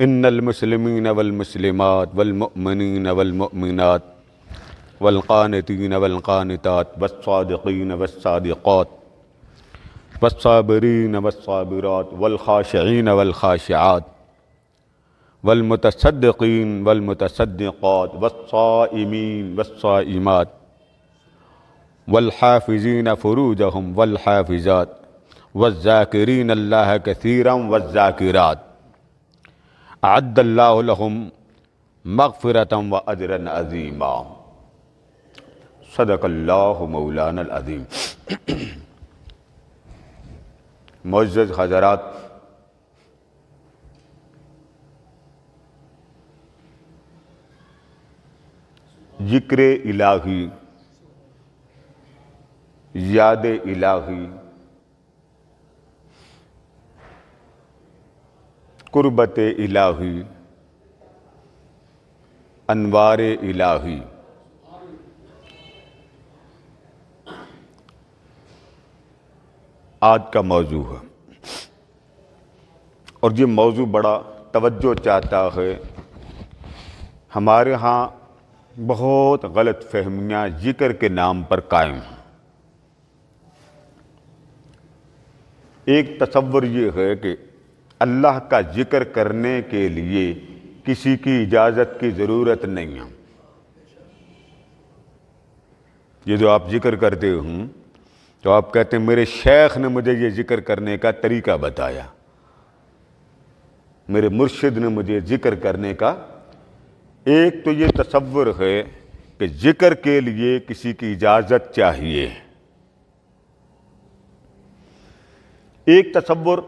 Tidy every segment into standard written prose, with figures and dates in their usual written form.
ان المسلمین والمسلمات والمؤمنین والمؤمنات والقانتین والقانتات والصادقین والصادقات والصابرین والصابرات والخاشعین والخاشعات والمتصدقین والمتصدقات والصائمین والصائمات والحافظین فروجہم والحافظات والذاکرین اللہ کثیرا والذاکرات اعد اللہ لہم مغفرتا واجرا عظیما۔ صدق اللہ مولانا العظیم۔ معزز حضرات، ذکر الہی، یاد الہی، قربت الہی، انوار الہی، آج کا موضوع ہے، اور یہ موضوع بڑا توجہ چاہتا ہے۔ ہمارے ہاں بہت غلط فہمیاں ذکر کے نام پر قائم ہیں۔ ایک تصور یہ ہے کہ اللہ کا ذکر کرنے کے لیے کسی کی اجازت کی ضرورت نہیں ہے۔ یہ جو آپ ذکر کرتے ہوں تو آپ کہتے ہیں میرے شیخ نے مجھے یہ ذکر کرنے کا طریقہ بتایا، میرے مرشد نے مجھے ذکر کرنے کا۔ ایک تو یہ تصور ہے کہ ذکر کے لیے کسی کی اجازت چاہیے۔ ایک تصور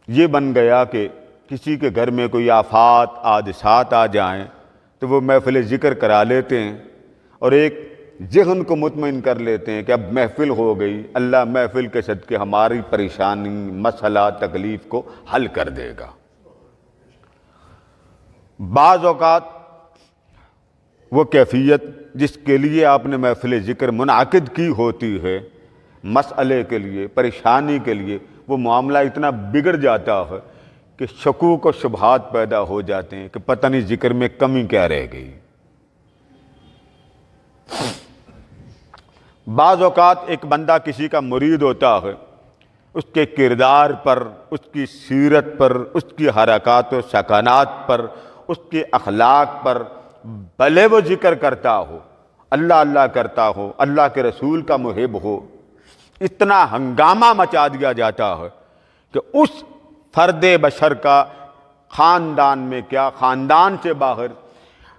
یہ بن گیا کہ کسی کے گھر میں کوئی آفات حادثات آ جائیں تو وہ محفل ذکر کرا لیتے ہیں، اور ایک ذہن کو مطمئن کر لیتے ہیں کہ اب محفل ہو گئی، اللہ محفل کے صدقے ہماری پریشانی، مسئلہ، تکلیف کو حل کر دے گا۔ بعض اوقات وہ کیفیت جس کے لیے آپ نے محفل ذکر منعقد کی ہوتی ہے، مسئلے کے لیے، پریشانی کے لیے، وہ معاملہ اتنا بگڑ جاتا ہے کہ شکوک و شبہات پیدا ہو جاتے ہیں کہ پتہ نہیں ذکر میں کمی کیا رہ گئی۔ بعض اوقات ایک بندہ کسی کا مرید ہوتا ہے، اس کے کردار پر، اس کی سیرت پر، اس کی حرکات و سکنات پر، اس کے اخلاق پر بھلے وہ ذکر کرتا ہو، اللہ اللہ کرتا ہو، اللہ کے رسول کا محب ہو، اتنا ہنگامہ مچا دیا جاتا ہے کہ اس فرد بشر کا خاندان میں کیا، خاندان سے باہر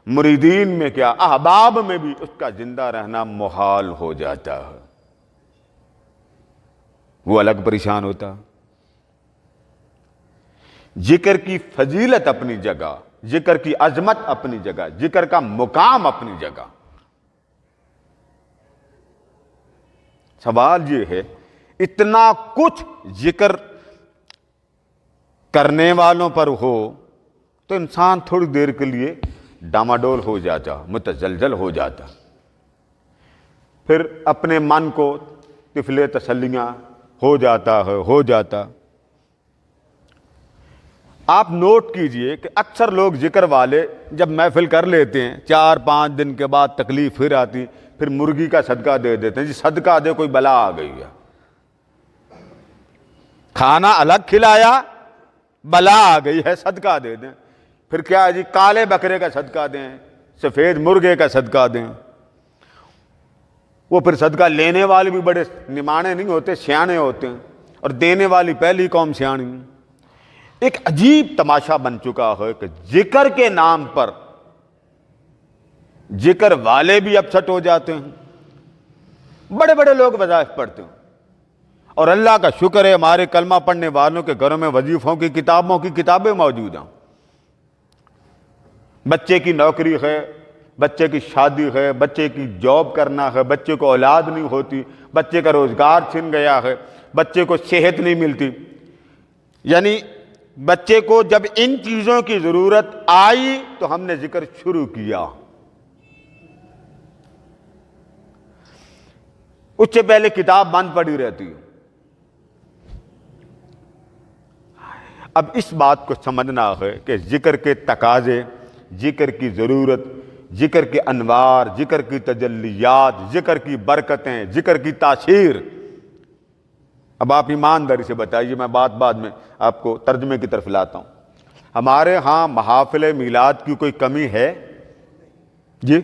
مریدین میں کیا، احباب میں بھی اس کا زندہ رہنا محال ہو جاتا ہے۔ وہ الگ پریشان ہوتا۔ ذکر کی فضیلت اپنی جگہ، ذکر کی عظمت اپنی جگہ، ذکر کا مقام اپنی جگہ۔ سوال یہ ہے، اتنا کچھ ذکر کرنے والوں پر ہو تو انسان تھوڑی دیر کے لیے ڈاماڈول ہو جاتا، متزلزل ہو جاتا، پھر اپنے من کو طفل تسلیاں ہو جاتا۔ آپ نوٹ کیجئے کہ اکثر لوگ ذکر والے جب محفل کر لیتے ہیں، 4-5 دن کے بعد تکلیف پھر آتی، پھر مرغی کا صدقہ دے دیتے ہیں، جی صدقہ دے، کوئی بلا آ گئی ہے۔ کھانا الگ کھلایا، بلا آ گئی ہے، صدقہ دے دیں۔ پھر کیا ہے جی، کالے بکرے کا صدقہ دیں، سفید مرغے کا صدقہ دیں۔ وہ پھر صدقہ لینے والے بھی بڑے نمانے نہیں ہوتے، سیانے ہوتے ہیں، اور دینے والی پہلی قوم سیانی۔ ایک عجیب تماشا بن چکا ہے کہ ذکر کے نام پر ذکر والے بھی اپسٹ ہو جاتے ہیں۔ بڑے بڑے لوگ وظائف پڑھتے ہیں، اور اللہ کا شکر ہے ہمارے کلمہ پڑھنے والوں کے گھروں میں وظیفوں کی کتابوں کی کتابیں موجود ہیں۔ بچے کی نوکری ہے، بچے کی شادی ہے، بچے کی جاب کرنا ہے، بچے کو اولاد نہیں ہوتی، بچے کا روزگار چھن گیا ہے، بچے کو صحت نہیں ملتی، یعنی بچے کو جب ان چیزوں کی ضرورت آئی تو ہم نے ذکر شروع کیا۔ اس سے پہلے کتاب بند پڑی رہتی ہے۔ اب اس بات کو سمجھنا ہے کہ ذکر کے تقاضے، ذکر کی ضرورت، ذکر کے انوار، ذکر کی تجلیات، ذکر کی برکتیں، ذکر کی تاثیر. اب آپ ایمانداری سے بتائیے، میں بات میں آپ کو ترجمے کی طرف لاتا ہوں. ہمارے ہاں محافل میلاد کی کوئی کمی ہے؟ جی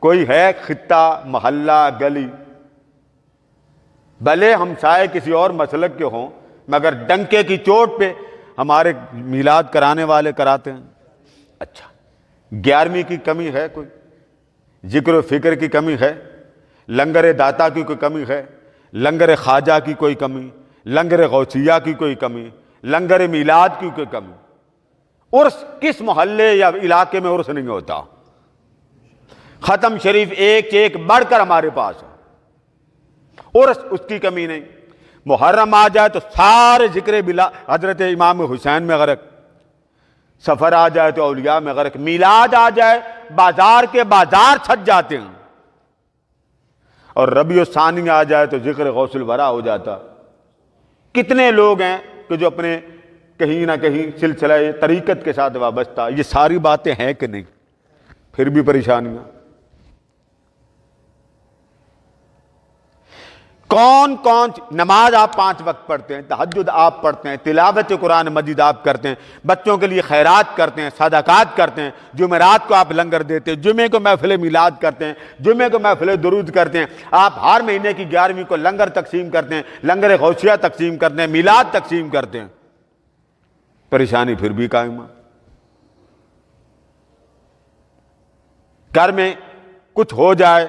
کوئی ہے خطہ، محلہ، گلی؟ بھلے ہم سائے کسی اور مسلک کے ہوں مگر ڈنکے کی چوٹ پہ ہمارے میلاد کرانے والے کراتے ہیں. اچھا 11ویں کی کمی ہے کوئی؟ ذکر و فکر کی کمی ہے؟ لنگر داتا کی کوئی کمی ہے؟ لنگر خواجہ کی کوئی کمی؟ لنگر غوثیہ کی کوئی کمی؟ لنگر میلاد کی کوئی کمی؟ عرس کس محلے یا علاقے میں عرس نہیں ہوتا؟ ختم شریف ایک سے ایک بڑھ کر ہمارے پاس ہے، عرس اس کی کمی نہیں. محرم آ جائے تو سارے ذکر بلا حضرت امام حسین میں غرق، سفر آ جائے تو اولیاء میں غرق، میلاد آ جائے بازار کے بازار چھٹ جاتے ہیں، اور ربیع الثانی آ جائے تو ذکر غوث الورا ہو جاتا. کتنے لوگ ہیں کہ جو اپنے کہیں نہ کہیں سلسلہ طریقت کے ساتھ وابستہ. یہ ساری باتیں ہیں کہ نہیں؟ پھر بھی پریشانیاں. کون نماز آپ 5 وقت پڑھتے ہیں، تہجد آپ پڑھتے ہیں، تلاوت قرآن مجید آپ کرتے ہیں، بچوں کے لیے خیرات کرتے ہیں، صدقات کرتے ہیں، جمعرات کو آپ لنگر دیتے ہیں، جمعے کو محفل میلاد کرتے ہیں، جمعے کو محفل درود کرتے ہیں، آپ ہر مہینے کی 11ویں کو لنگر تقسیم کرتے ہیں، لنگر غوثیہ تقسیم کرتے ہیں، میلاد تقسیم کرتے ہیں. پریشانی پھر بھی قائم ہے. گھر میں کچھ ہو جائے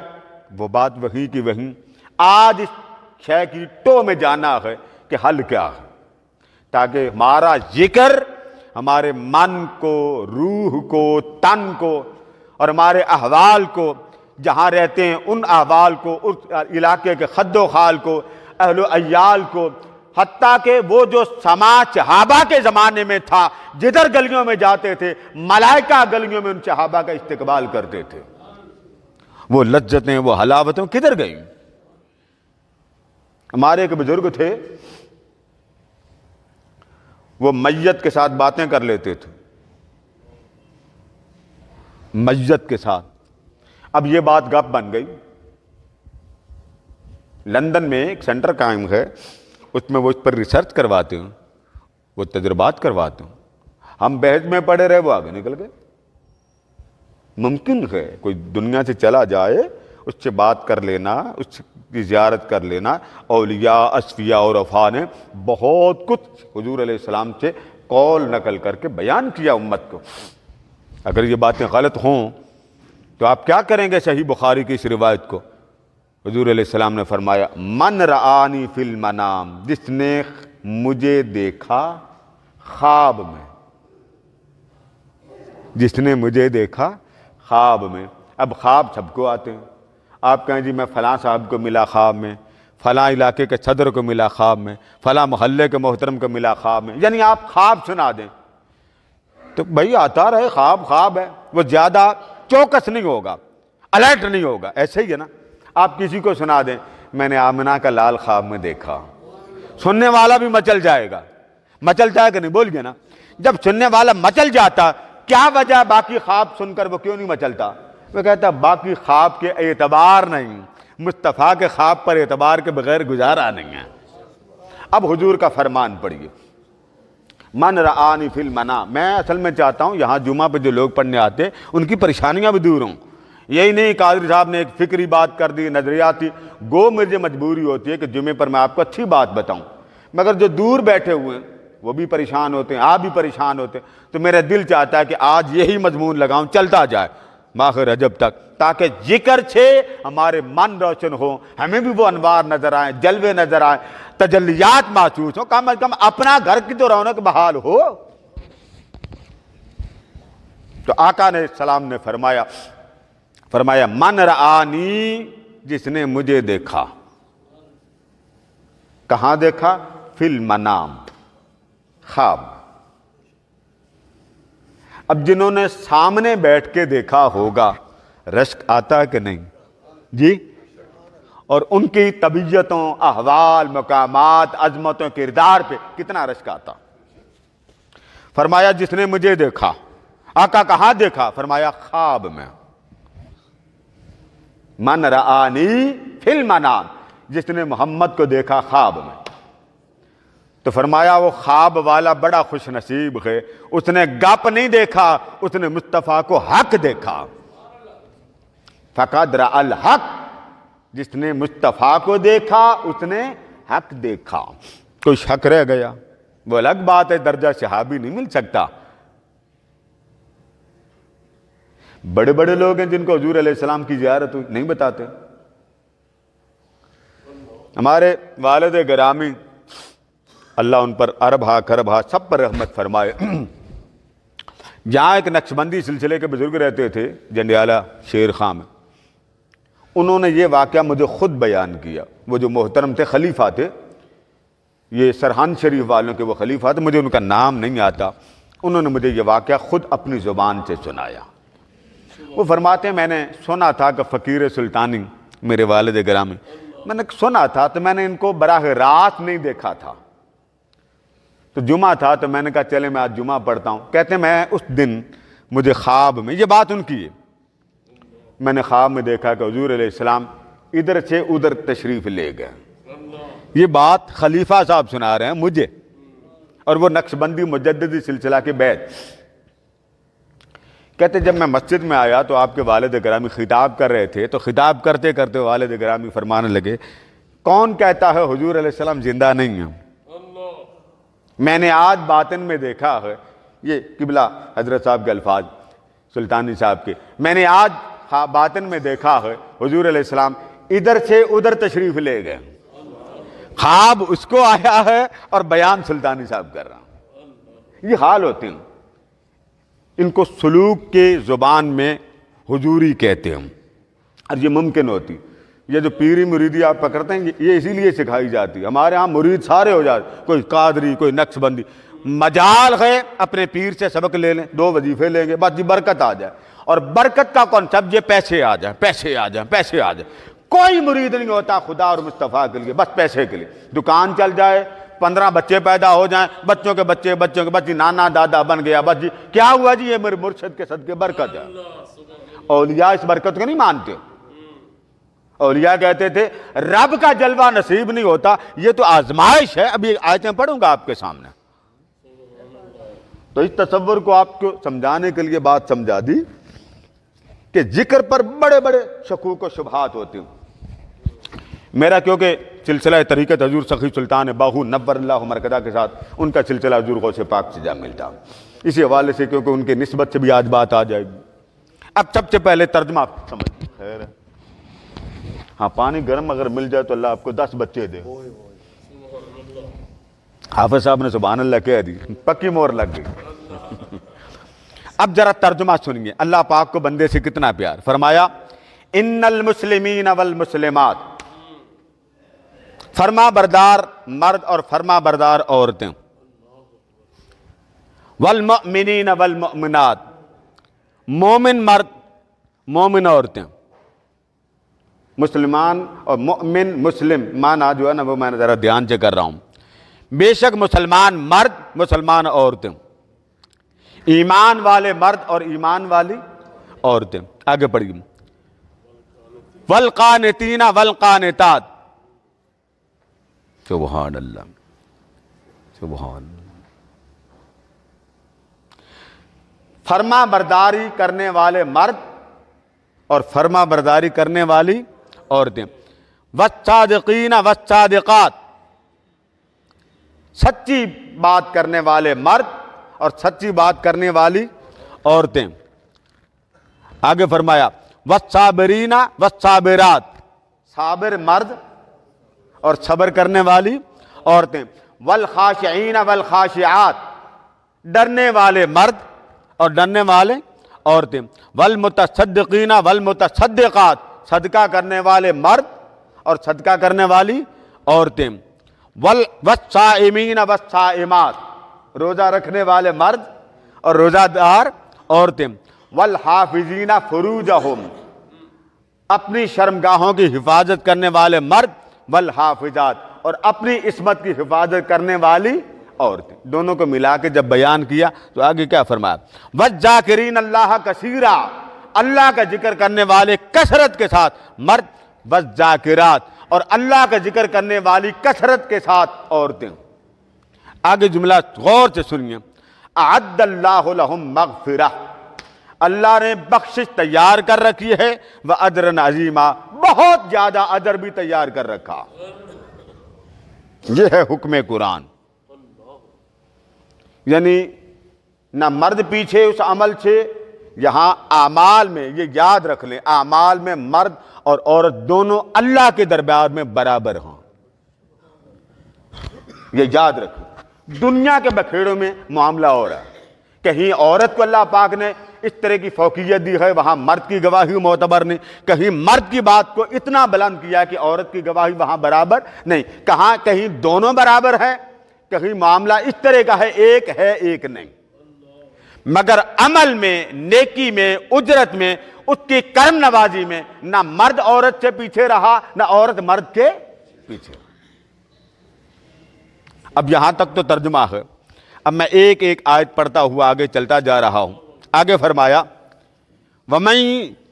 وہ بات وہیں کی وہیں. آج اس شے کی ٹو میں جانا ہے کہ حل کیا ہے، تاکہ ہمارا ذکر ہمارے من کو، روح کو، تن کو اور ہمارے احوال کو، جہاں رہتے ہیں ان احوال کو، اس علاقے کے خد و خال کو، اہل و عیال کو، حتیٰ کہ وہ جو سما صحابہ کے زمانے میں تھا، جدھر گلیوں میں جاتے تھے ملائکہ گلیوں میں ان صحابہ کا استقبال کرتے تھے، وہ لذتیں، وہ حلاوتیں کدھر گئیں؟ ہمارے ایک بزرگ تھے، وہ میت کے ساتھ باتیں کر لیتے تھے، میت کے ساتھ. اب یہ بات گپ بن گئی. لندن میں ایک سینٹر قائم ہے، اس میں وہ اس پر ریسرچ کرواتے ہیں، وہ تجربات کرواتے ہیں. ہم بحث میں پڑے رہے، وہ آگے نکل گئے. ممکن ہے کوئی دنیا سے چلا جائے، اس سے بات کر لینا، اس کی زیارت کر لینا. اولیاء، اصفیاء اور عرفاء نے بہت کچھ حضور علیہ السلام سے قول نقل کر کے بیان کیا امت کو. اگر یہ باتیں غلط ہوں تو آپ کیا کریں گے صحیح بخاری کی اس روایت کو؟ حضور علیہ السلام نے فرمایا من رآنی فی المنام، جس نے مجھے دیکھا خواب میں، جس نے مجھے دیکھا خواب میں. اب خواب سب کو آتے ہیں. آپ کہیں جی میں فلاں صاحب کو ملا خواب میں، فلاں علاقے کے صدر کو ملا خواب میں، فلاں محلے کے محترم کو ملا خواب میں، یعنی آپ خواب سنا دیں تو بھائی آتا رہے، خواب خواب ہے، وہ زیادہ چوکس نہیں ہوگا، الرٹ نہیں ہوگا. ایسے ہی ہے نا، آپ کسی کو سنا دیں میں نے آمنہ کا لال خواب میں دیکھا، سننے والا بھی مچل جائے گا. مچل جائے گا نہیں؟ بول گیا نا. جب سننے والا مچل جاتا، کیا وجہ باقی خواب سن کر وہ کیوں نہیں مچلتا؟ وہ کہتا باقی خواب کے اعتبار نہیں، مصطفیٰ کے خواب پر اعتبار کے بغیر گزارا نہیں ہے. اب حضور کا فرمان پڑھیے، من رآنی فی المنام. میں اصل میں چاہتا ہوں یہاں جمعہ پہ جو لوگ پڑھنے آتے ہیں ان کی پریشانیاں بھی دور ہوں. یہی نہیں قادری صاحب نے ایک فکری بات کر دی، نظریاتی. گو مجھے مجبوری ہوتی ہے کہ جمعے پر میں آپ کو اچھی بات بتاؤں، مگر جو دور بیٹھے ہوئے ہیں وہ بھی پریشان ہوتے ہیں، آپ بھی پریشان ہوتے ہیں. تو میرا دل چاہتا ہے کہ آج یہی مضمون لگاؤں، چلتا جائے ماہ رجب تک، تاکہ ذکر سے ہمارے من روشن ہوں، ہمیں بھی وہ انوار نظر آئیں، جلوے نظر آئیں، تجلیات محسوس ہوں، کم از کم اپنا گھر کی تو رونق بحال ہو. تو آقا نے السلام نے فرمایا من رآنی، جس نے مجھے دیکھا. کہاں دیکھا؟ فی المنام، خواب. اب جنہوں نے سامنے بیٹھ کے دیکھا ہوگا رشک آتا ہے کہ نہیں جی؟ اور ان کی طبیعتوں، احوال، مقامات، عظمتوں، کردار پہ کتنا رشک آتا. فرمایا جس نے مجھے دیکھا. آقا کہاں دیکھا؟ فرمایا خواب میں. من رآنی فی المنام، جس نے محمد کو دیکھا خواب میں. تو فرمایا وہ خواب والا بڑا خوش نصیب ہے، اس نے گپ نہیں دیکھا، اس نے مصطفیٰ کو حق دیکھا. فقد رأى الحق، جس نے مصطفیٰ کو دیکھا اس نے حق دیکھا. کوئی شک رہ گیا؟ وہ الگ بات ہے، درجہ صحابی نہیں مل سکتا. بڑے بڑے لوگ ہیں جن کو حضور علیہ السلام کی زیارت ہوئی، نہیں بتاتے. ہمارے والد گرامی اللہ ان پر ارب ہا کرب ہا سب پر رحمت فرمائے، جہاں ایک نقشبندی سلسلے کے بزرگ رہتے تھے جنڈیالہ شیر خان میں، انہوں نے یہ واقعہ مجھے خود بیان کیا. وہ جو محترم تھے، خلیفہ تھے، یہ سرحان شریف والوں کے وہ خلیفہ تھے، مجھے ان کا نام نہیں آتا. انہوں نے مجھے یہ واقعہ خود اپنی زبان سے سنایا. وہ فرماتے ہیں میں نے سنا تھا کہ فقیر سلطانی میرے والد گرامی، میں نے سنا تھا تو میں نے ان کو براہ راست نہیں دیکھا تھا. تو جمعہ تھا تو میں نے کہا چلے میں آج جمعہ پڑھتا ہوں. کہتے ہیں میں اس دن مجھے خواب میں، یہ بات ان کی ہے، میں نے خواب میں دیکھا کہ حضور علیہ السلام ادھر سے ادھر تشریف لے گئے. یہ بات خلیفہ صاحب سنا رہے ہیں مجھے، اور وہ نقشبندی مجددی سلسلہ کے بعد. کہتے جب میں مسجد میں آیا تو آپ کے والد گرامی خطاب کر رہے تھے، تو خطاب کرتے کرتے والد گرامی فرمانے لگے کون کہتا ہے حضور علیہ السلام زندہ نہیں ہیں؟ میں نے آج باطن میں دیکھا ہے، یہ قبلہ حضرت صاحب کے الفاظ سلطانی صاحب کے، میں نے آج باطن میں دیکھا ہے حضور علیہ السلام ادھر سے ادھر تشریف لے گئے. خواب اس کو آیا ہے اور بیان سلطانی صاحب کر رہا ہوں. یہ حال ہوتے ہیں، ان کو سلوک کے زبان میں حضوری کہتے ہیں، اور یہ ممکن ہوتی. یہ جو پیری مریدی آپ پکڑتے ہیں یہ اسی لیے سکھائی جاتی ہے. ہمارے ہاں مرید سارے ہو جاتے، کوئی قادری کوئی نقش بندی. مجال ہے اپنے پیر سے سبق لے لیں، 2 وظیفے لیں گے، بس جی برکت آ جائے. اور برکت کا کانسیپٹ یہ پیسے آ جائیں، پیسے آ جائیں، پیسے آ جائیں. کوئی مرید نہیں ہوتا خدا اور مصطفیٰ کے لیے بس پیسے کے لیے. دکان چل جائے، 15 بچے پیدا ہو جائیں، بچوں کے بچے نانا دادا بن گیا، بس جی کیا ہوا جی یہ میرے مرشد کے صدقے برکت ہے. اولیاء اس برکت کو نہیں مانتے. اولیاء کہتے تھے رب کا جلوہ نصیب نہیں ہوتا، یہ تو آزمائش ہے. ابھی آیتیں پڑھوں گا آپ کے سامنے. تو اس تصور کو آپ کو سمجھانے کے لیے بات سمجھا دی کہ ذکر پر بڑے بڑے شکوک و شبہات ہوتے ہیں. میرا کیونکہ سلسلہ طریقت حضور سخی سلطان باہو نور اللہ مرکزہ کے ساتھ ان کا سلسلہ حضور غوث پاک سے جا ملتا، اسی حوالے سے کیونکہ ان کے نسبت سے بھی آج بات آ جائے گی. اب سب سے پہلے ترجمہ سمجھ. خیر ہے، ہاں پانی گرم اگر مل جائے تو اللہ آپ کو 10 بچے دے. حافظ صاحب نے سبحان اللہ کہہ دی، پکی مور لگ گئی. اب ذرا ترجمہ سنیے، اللہ پاک کو بندے سے کتنا پیار. فرمایا ان المسلمین والمسلمات، فرما بردار مرد اور فرما بردار عورتیں، والمؤمنین والمؤمنات، مومن مرد مومن عورتیں. مسلمان اور مؤمن مسلم معنی جو ہے نا وہ میں ذرا دھیان سے کر رہا ہوں. بے شک مسلمان مرد مسلمان عورتیں، ایمان والے مرد اور ایمان والی عورتیں. آگے پڑھیے. والقانتین والقانتات، سبحان اللہ سبحان اللہ. فرما برداری کرنے والے مرد اور فرما برداری کرنے والی عورتیں. والصادقین والصادقات، سچی بات کرنے والے مرد اور سچی بات کرنے والی عورتیں. آگے فرمایا والصابرین والصابرات، صابر مرد اور صبر کرنے والی عورتیں. والخاشعین والخاشعات، ڈرنے والے مرد اور ڈرنے والے عورتیں. والمتصدقین والمتصدقات، صدقہ کرنے والے مرد اور صدقہ کرنے والی عورتیں. والصائمین والصائمات، روزہ رکھنے والے مرد اور روزہ دار عورتیں. والحافظین فروجہم، اپنی شرمگاہوں کی حفاظت کرنے والے مرد. والحافظات، اور اپنی عصمت کی حفاظت کرنے والی عورتیں، دونوں کو ملا کے جب بیان کیا تو آگے کیا فرمایا؟ وَالذَّاكِرِينَ اللَّهَ كَثِيرًا، اللہ کا ذکر کرنے والے کثرت کے ساتھ مرد، وَالذَّاكِرَاتِ، اور اللہ کا ذکر کرنے والی کثرت کے ساتھ عورتیں۔ آگے جملہ غور سے سنیے، اعد اللہ لہم مغفرہ، اللہ نے بخشش تیار کر رکھی ہے، وَأَجْرًا عَظِيمًا، بہت زیادہ اجر بھی تیار کر رکھا۔ یہ ہے حکم قرآن، یعنی نہ مرد پیچھے اس عمل سے، یہاں اعمال میں یہ یاد رکھ لیں، اعمال میں مرد اور عورت دونوں اللہ کے دربار میں برابر ہوں، یہ یاد رکھیں۔ دنیا کے بکھیڑوں میں معاملہ ہو رہا ہے، کہیں عورت کو اللہ پاک نے اس طرح کی فوقیت دی ہے، وہاں مرد کی گواہی معتبر نہیں، کہیں مرد کی بات کو اتنا بلند کیا کہ عورت کی گواہی وہاں برابر نہیں، کہاں کہیں دونوں برابر ہیں، کہیں معاملہ اس طرح کا ہے، ایک ہے ایک نہیں، مگر عمل میں، نیکی میں، اجرت میں، اس کی کرم نوازی میں نہ مرد عورت سے پیچھے رہا نہ عورت مرد کے پیچھے۔ اب یہاں تک تو ترجمہ ہے، اب میں ایک ایک آیت پڑھتا ہوا آگے چلتا جا رہا ہوں۔ آگے فرمایا وَمَن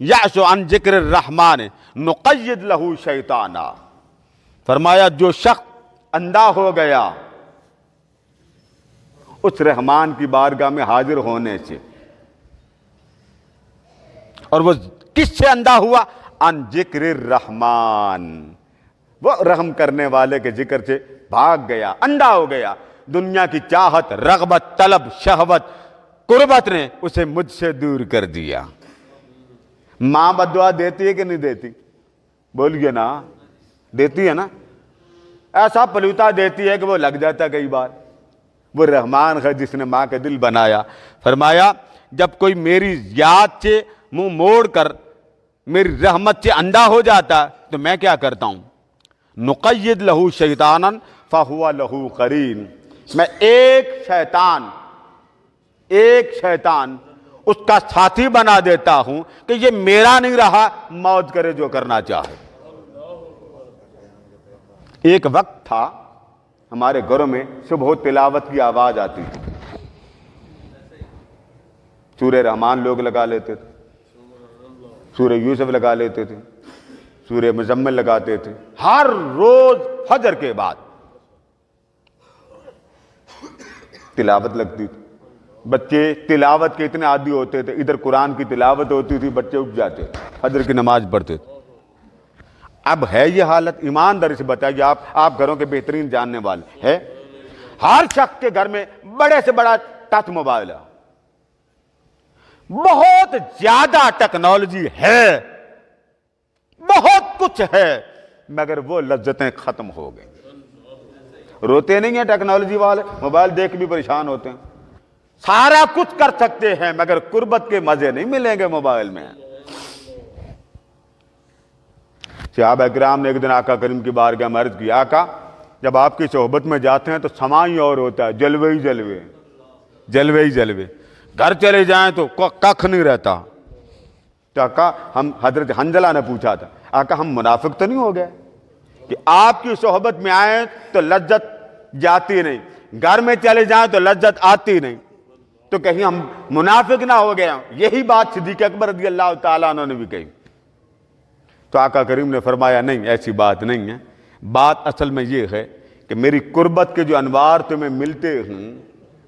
يَعْشُ عَن ذِكْرِ الرَّحْمَنِ نُقَيِّضْ لَهُ شَيْطَانًا، فرمایا جو شخص اندھا ہو گیا اس رحمان کی بارگاہ میں حاضر ہونے سے، اور وہ کس سے اندھا ہوا؟ عن ذکر الرحمن، وہ رحم کرنے والے کے ذکر سے بھاگ گیا، اندھا ہو گیا۔ دنیا کی چاہت، رغبت، طلب، شہوت، قربت نے اسے مجھ سے دور کر دیا۔ ماں بددعا دیتی ہے کہ نہیں دیتی؟ بولیے نا، دیتی ہے نا؟ ایسا پلوتا دیتی ہے کہ وہ لگ جاتا ہے کئی بار۔ وہ رحمان ہے جس نے ماں کا دل بنایا۔ فرمایا جب کوئی میری یاد سے منہ موڑ کر میری رحمت سے اندھا ہو جاتا تو میں کیا کرتا ہوں؟ نقید لہو شیطانا فہو لہو قرین، میں ایک شیطان اس کا ساتھی بنا دیتا ہوں کہ یہ میرا نہیں رہا، موج کرے جو کرنا چاہے۔ ایک وقت تھا ہمارے گھروں میں صبح تلاوت کی آواز آتی تھی، سورہ رحمان لوگ لگا لیتے تھے، سورہ یوسف لگا لیتے تھے، سورہ مزمل لگاتے تھے، ہر روز فجر کے بعد تلاوت لگتی تھی۔ بچے تلاوت کے اتنے عادی ہوتے تھے، ادھر قرآن کی تلاوت ہوتی تھی، بچے اٹھ جاتے تھے، فجر کی نماز پڑھتے تھے۔ اب ہے یہ حالت؟ ایمانداری سے بتائیے، آپ گھروں کے بہترین جاننے والے ہے، ہر شخص کے گھر میں بڑے سے بڑا ٹچ موبائل ہے، بہت زیادہ ٹیکنالوجی ہے، بہت کچھ ہے، مگر وہ لذتیں ختم ہو گئیں۔ روتے نہیں ہیں ٹیکنالوجی والے، موبائل دیکھ بھی پریشان ہوتے ہیں، سارا کچھ کر سکتے ہیں مگر قربت کے مزے نہیں ملیں گے موبائل میں۔ صحابہ کرام نے ایک دن آقا کریم کی بارگاہ میں عرض کی، آقا جب آپ کی صحبت میں جاتے ہیں تو سما ہی اور ہوتا ہے، جلوے ہی جلوے، جلوے ہی جلوے، گھر چلے جائیں تو ککھ نہیں رہتا۔ تو آقا ہم، حضرت حنظلہ نے پوچھا تھا، آقا ہم منافق تو نہیں ہو گئے کہ آپ کی صحبت میں آئیں تو لذت جاتی نہیں، گھر میں چلے جائیں تو لذت آتی نہیں، تو کہیں ہم منافق نہ ہو گئے؟ یہی بات صدیق اکبر رضی اللہ تعالیٰ عنہ نے بھی کہی۔ تو آقا کریم نے فرمایا نہیں، ایسی بات نہیں ہے، بات اصل میں یہ ہے کہ میری قربت کے جو انوار تمہیں ملتے ہیں،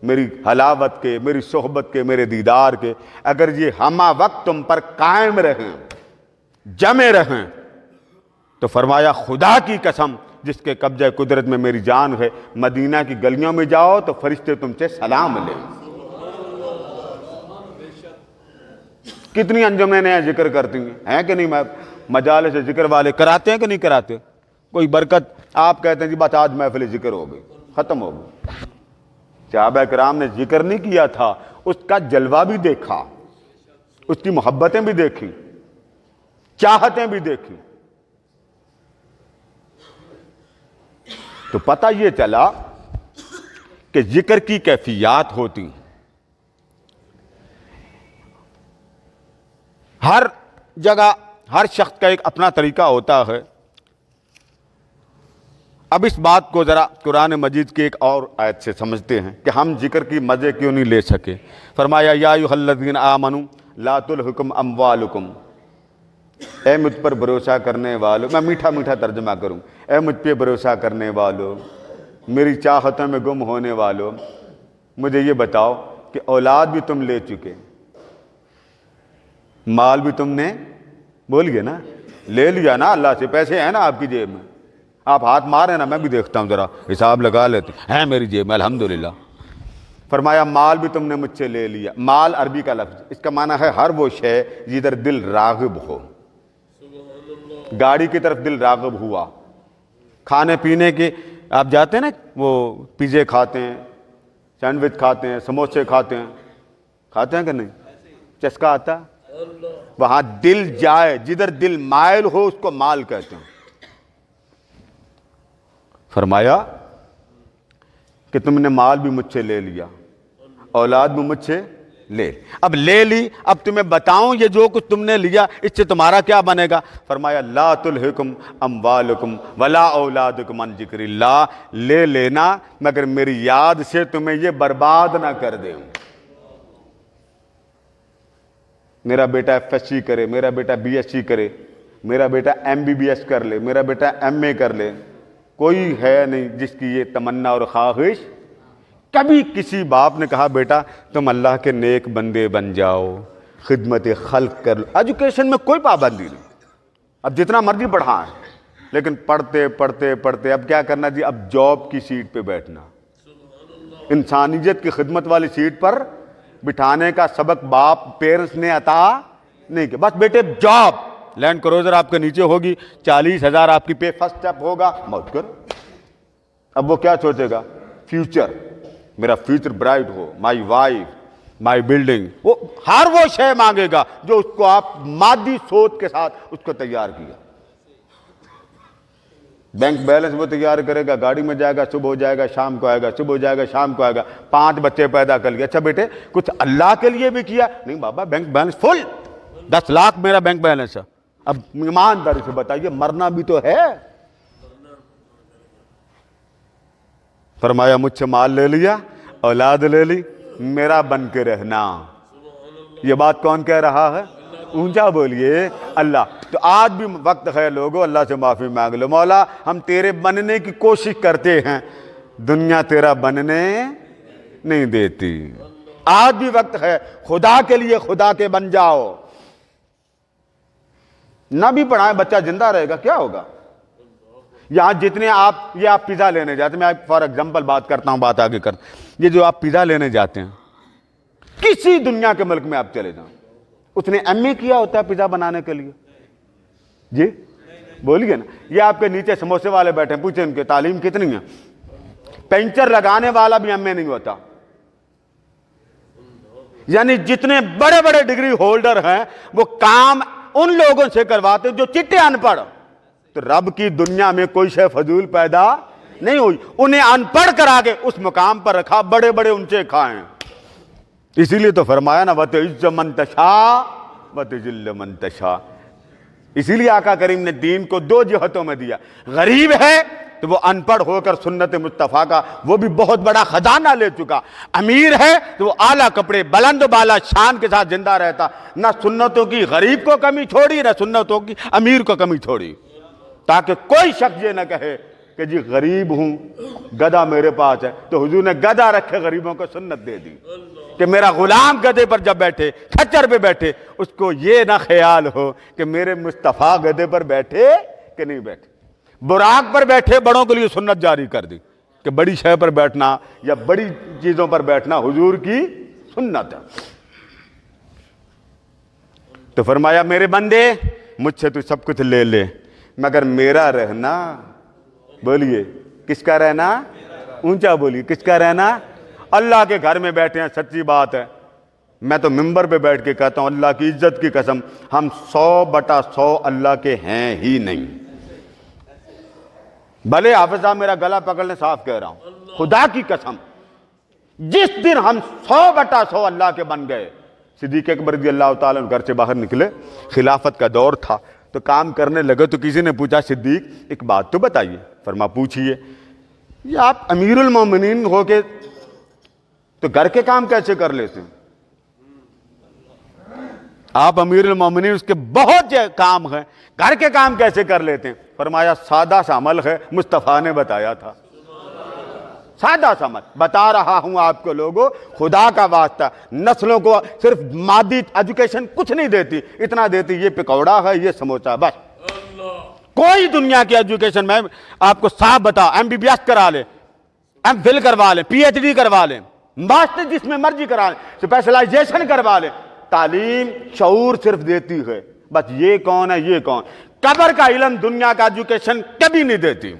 میری حلاوت کے، میری صحبت کے، میرے دیدار کے، اگر یہ ہمہ وقت تم پر قائم رہیں، جمے رہیں، تو فرمایا خدا کی قسم جس کے قبضہ قدرت میں میری جان ہے، مدینہ کی گلیوں میں جاؤ تو فرشتے تم سے سلام لیں۔ کتنی انجمنیں ذکر کرتی ہیں کہ نہیں؟ میں مجالس ذکر والے کراتے ہیں کہ نہیں کراتے؟ کوئی برکت آپ کہتے ہیں جی بس آج محفل ذکر ہو گئی، ختم ہو گئی۔ صحابہ کرام نے ذکر نہیں کیا تھا، اس کا جلوہ بھی دیکھا، اس کی محبتیں بھی دیکھی، چاہتیں بھی دیکھی، تو پتہ یہ چلا کہ ذکر کی کیفیات ہوتی ہیں۔ ہر جگہ ہر شخص کا ایک اپنا طریقہ ہوتا ہے۔ اب اس بات کو ذرا قرآن مجید کی ایک اور آیت سے سمجھتے ہیں کہ ہم ذکر کی مزے کیوں نہیں لے سکے. فرمایا یا ایھا الذین آمنوا لا تلھکم اموالکم، اے مجھ پر بھروسہ کرنے والوں، میں میٹھا میٹھا ترجمہ کروں، اے مجھ پہ بھروسہ کرنے والوں، میری چاہتوں میں گم ہونے والوں، مجھے یہ بتاؤ کہ اولاد بھی تم لے چکے، مال بھی تم نے بولیے نا لے لیا نا، اللہ سے پیسے ہیں نا آپ کی جیب میں، آپ ہاتھ مارے نا، میں بھی دیکھتا ہوں ذرا حساب لگا لیتے ہیں میری جیب میں الحمدللہ. فرمایا مال بھی تم نے مجھ سے لے لیا. مال عربی کا لفظ، اس کا معنی ہے ہر وہ شے جدھر دل راغب ہو. گاڑی کی طرف دل راغب ہوا، کھانے پینے کے آپ جاتے ہیں نا، وہ پیزے کھاتے ہیں، سینڈوچ کھاتے ہیں، سموسے کھاتے ہیں کہ نہیں، چسکا آتا ہے، وہاں دل جائے، جدھر دل مائل ہو اس کو مال کہتے ہیں. فرمایا کہ تم نے مال بھی مجھ سے لے لیا، اولاد بھی مجھ سے لے لی. اب لے لی، اب تمہیں بتاؤں یہ جو کچھ تم نے لیا اس سے تمہارا کیا بنے گا. فرمایا لا تلھکم اموالکم ولا اولادکم عن ذکر اللہ، لے لینا مگر میری یاد سے تمہیں یہ برباد نہ کر دے. میرا بیٹا FSC کرے، میرا بیٹا BSc کرے، میرا بیٹا MBBS کر لے، میرا بیٹا MA کر لے، کوئی ہے نہیں جس کی یہ تمنا اور خواہش. کبھی کسی باپ نے کہا بیٹا تم اللہ کے نیک بندے بن جاؤ، خدمت خلق کر لو. ایجوکیشن میں کوئی پابندی نہیں، اب جتنا مرضی پڑھائیں، لیکن پڑھتے پڑھتے پڑھتے اب کیا کرنا جی، اب جاب کی سیٹ پہ بیٹھنا، انسانیت کی خدمت والی سیٹ پر بٹھانے کا سبق باپ پیرنٹس نے عطا نہیں کیا. بس بیٹے جاب، لینڈ کروزر آپ کے نیچے ہوگی، 40,000 آپ کی پے فرسٹ اسٹیپ ہوگا، موت کرو. اب وہ کیا سوچے گا، فیوچر، میرا future bright who, my wife, my building, وہ ہر وہ شے مانگے گا جو اس کو آپ مادی سوچ کے ساتھ اس کو تیار کیا. بینک بیلنس وہ تیار کرے گا، گاڑی میں جائے گا، صبح ہو جائے گا شام کو آئے گا، صبح ہو جائے گا شام کو آئے گا، 5 بچے پیدا کر لیا. اچھا بیٹے کچھ اللہ کے لیے بھی کیا؟ نہیں بابا بینک بیلنس فل، 10 لاکھ میرا بینک بیلنس ہے. اب ایمانداری سے بتائیے مرنا بھی تو ہے. فرمایا مجھ سے مال لے لیا، اولاد لے لی، میرا بن کے رہنا. یہ بات کون کہہ رہا ہے؟ اونچا بولیے اللہ. تو آج بھی وقت ہے لوگوں، اللہ سے معافی مانگ لو، مولا ہم تیرے بننے کی کوشش کرتے ہیں، دنیا تیرا بننے نہیں دیتی. آج بھی وقت ہے، خدا کے لیے خدا کے بن جاؤ. نہ بھی پڑھائیں بچہ زندہ رہے گا، کیا ہوگا. یہاں جتنے آپ پیزا لینے جاتے ہیں، میں فار ایگزامپل بات کرتا ہوں، بات آگے کرتا ہوں. یہ جو آپ پیزا لینے جاتے ہیں، کسی دنیا کے ملک میں آپ چلے جائیں، اس نے MA کیا ہوتا ہے پیزا بنانے کے لیے؟ جی بولیے نا. یہ آپ کے نیچے سموسے والے بیٹھے ہیں، پوچھیں ان کی تعلیم کتنی ہے. پنچر لگانے والا بھی MA نہیں ہوتا. یعنی جتنے بڑے بڑے ڈگری ہولڈر ہیں وہ کام ان لوگوں سے کرواتے جو چٹے ان پڑھ. تو رب کی دنیا میں کوئی شے فضول پیدا نہیں ہوئی، انہیں ان پڑھ کرا کے اس مقام پر رکھا، بڑے بڑے اونچے کھائیں. اسی لیے تو فرمایا نا وَتُعِزُّ مَن تَشَاءُ وَتُذِلُّ مَن تَشَاءُ. اسی لیے آقا کریم نے دین کو 2 جہتوں میں دیا. غریب ہے تو وہ ان پڑھ ہو کر سنت مصطفیٰ کا وہ بھی بہت بڑا خزانہ لے چکا. امیر ہے تو وہ اعلیٰ کپڑے بلند بالا شان کے ساتھ زندہ رہتا، نہ سنتوں کی غریب کو کمی چھوڑی، نہ سنتوں کی امیر کو کمی چھوڑی، تاکہ کوئی شخص یہ نہ کہے کہ جی غریب ہوں گدھا میرے پاس ہے. تو حضور نے گدھا رکھے غریبوں کو سنت دے دی کہ میرا غلام گدھے پر جب بیٹھے، کھچر پہ بیٹھے، اس کو یہ نہ خیال ہو کہ میرے مصطفیٰ گدھے پر بیٹھے کہ نہیں بیٹھے. براق پر بیٹھے، بڑوں کے لیے سنت جاری کر دی کہ بڑی شے پر بیٹھنا یا بڑی چیزوں پر بیٹھنا حضور کی سنت ہے. تو فرمایا میرے بندے مجھ سے تو سب کچھ لے لے مگر میرا رہنا، بولیے کس کا رہنا، اونچا بولیے کس کا رہنا. اللہ کے گھر میں بیٹھے ہیں، سچی بات ہے، میں تو ممبر پہ بیٹھ کے کہتا ہوں اللہ کی عزت کی قسم ہم 100/100 اللہ کے ہیں ہی نہیں. بھلے حافظ صاحب میرا گلا پکڑ لیں، صاف کہہ رہا ہوں خدا کی قسم، جس دن ہم 100/100 اللہ کے بن گئے. صدیق اکبر رضی اللہ تعالیٰ گھر سے باہر نکلے، خلافت کا دور تھا، تو کام کرنے لگے تو کسی نے پوچھا صدیق ایک بات تو بتائیے. فرما پوچھیے. یہ آپ امیر المومنین ہو کے تو گھر کے کام کیسے کر لیتے ہیں؟ آپ امیر المومنین، اس کے بہت کام ہیں، گھر کے کام کیسے کر لیتے ہیں؟ فرمایا سادہ سا عمل ہے، مصطفیٰ نے بتایا تھا. سادہ سا عمل بتا رہا ہوں آپ کو لوگوں، خدا کا واسطہ. نسلوں کو صرف مادی ایجوکیشن کچھ نہیں دیتی، اتنا دیتی یہ پکوڑا ہے، یہ سموسا، بس. کوئی دنیا کی ایجوکیشن میں آپ کو صاحب بتا، ایم بی بی ایس کرا لے، ایم فل کروا لیں، پی ایچ ڈی کروا لیں، ماسٹر جس میں مرضی کرا لیں، اسپیشلائزیشن کروا لیں، تعلیم شعور صرف دیتی ہے. بس یہ کون ہے، یہ کون. قبر کا علم دنیا کا ایجوکیشن کبھی نہیں دیتی.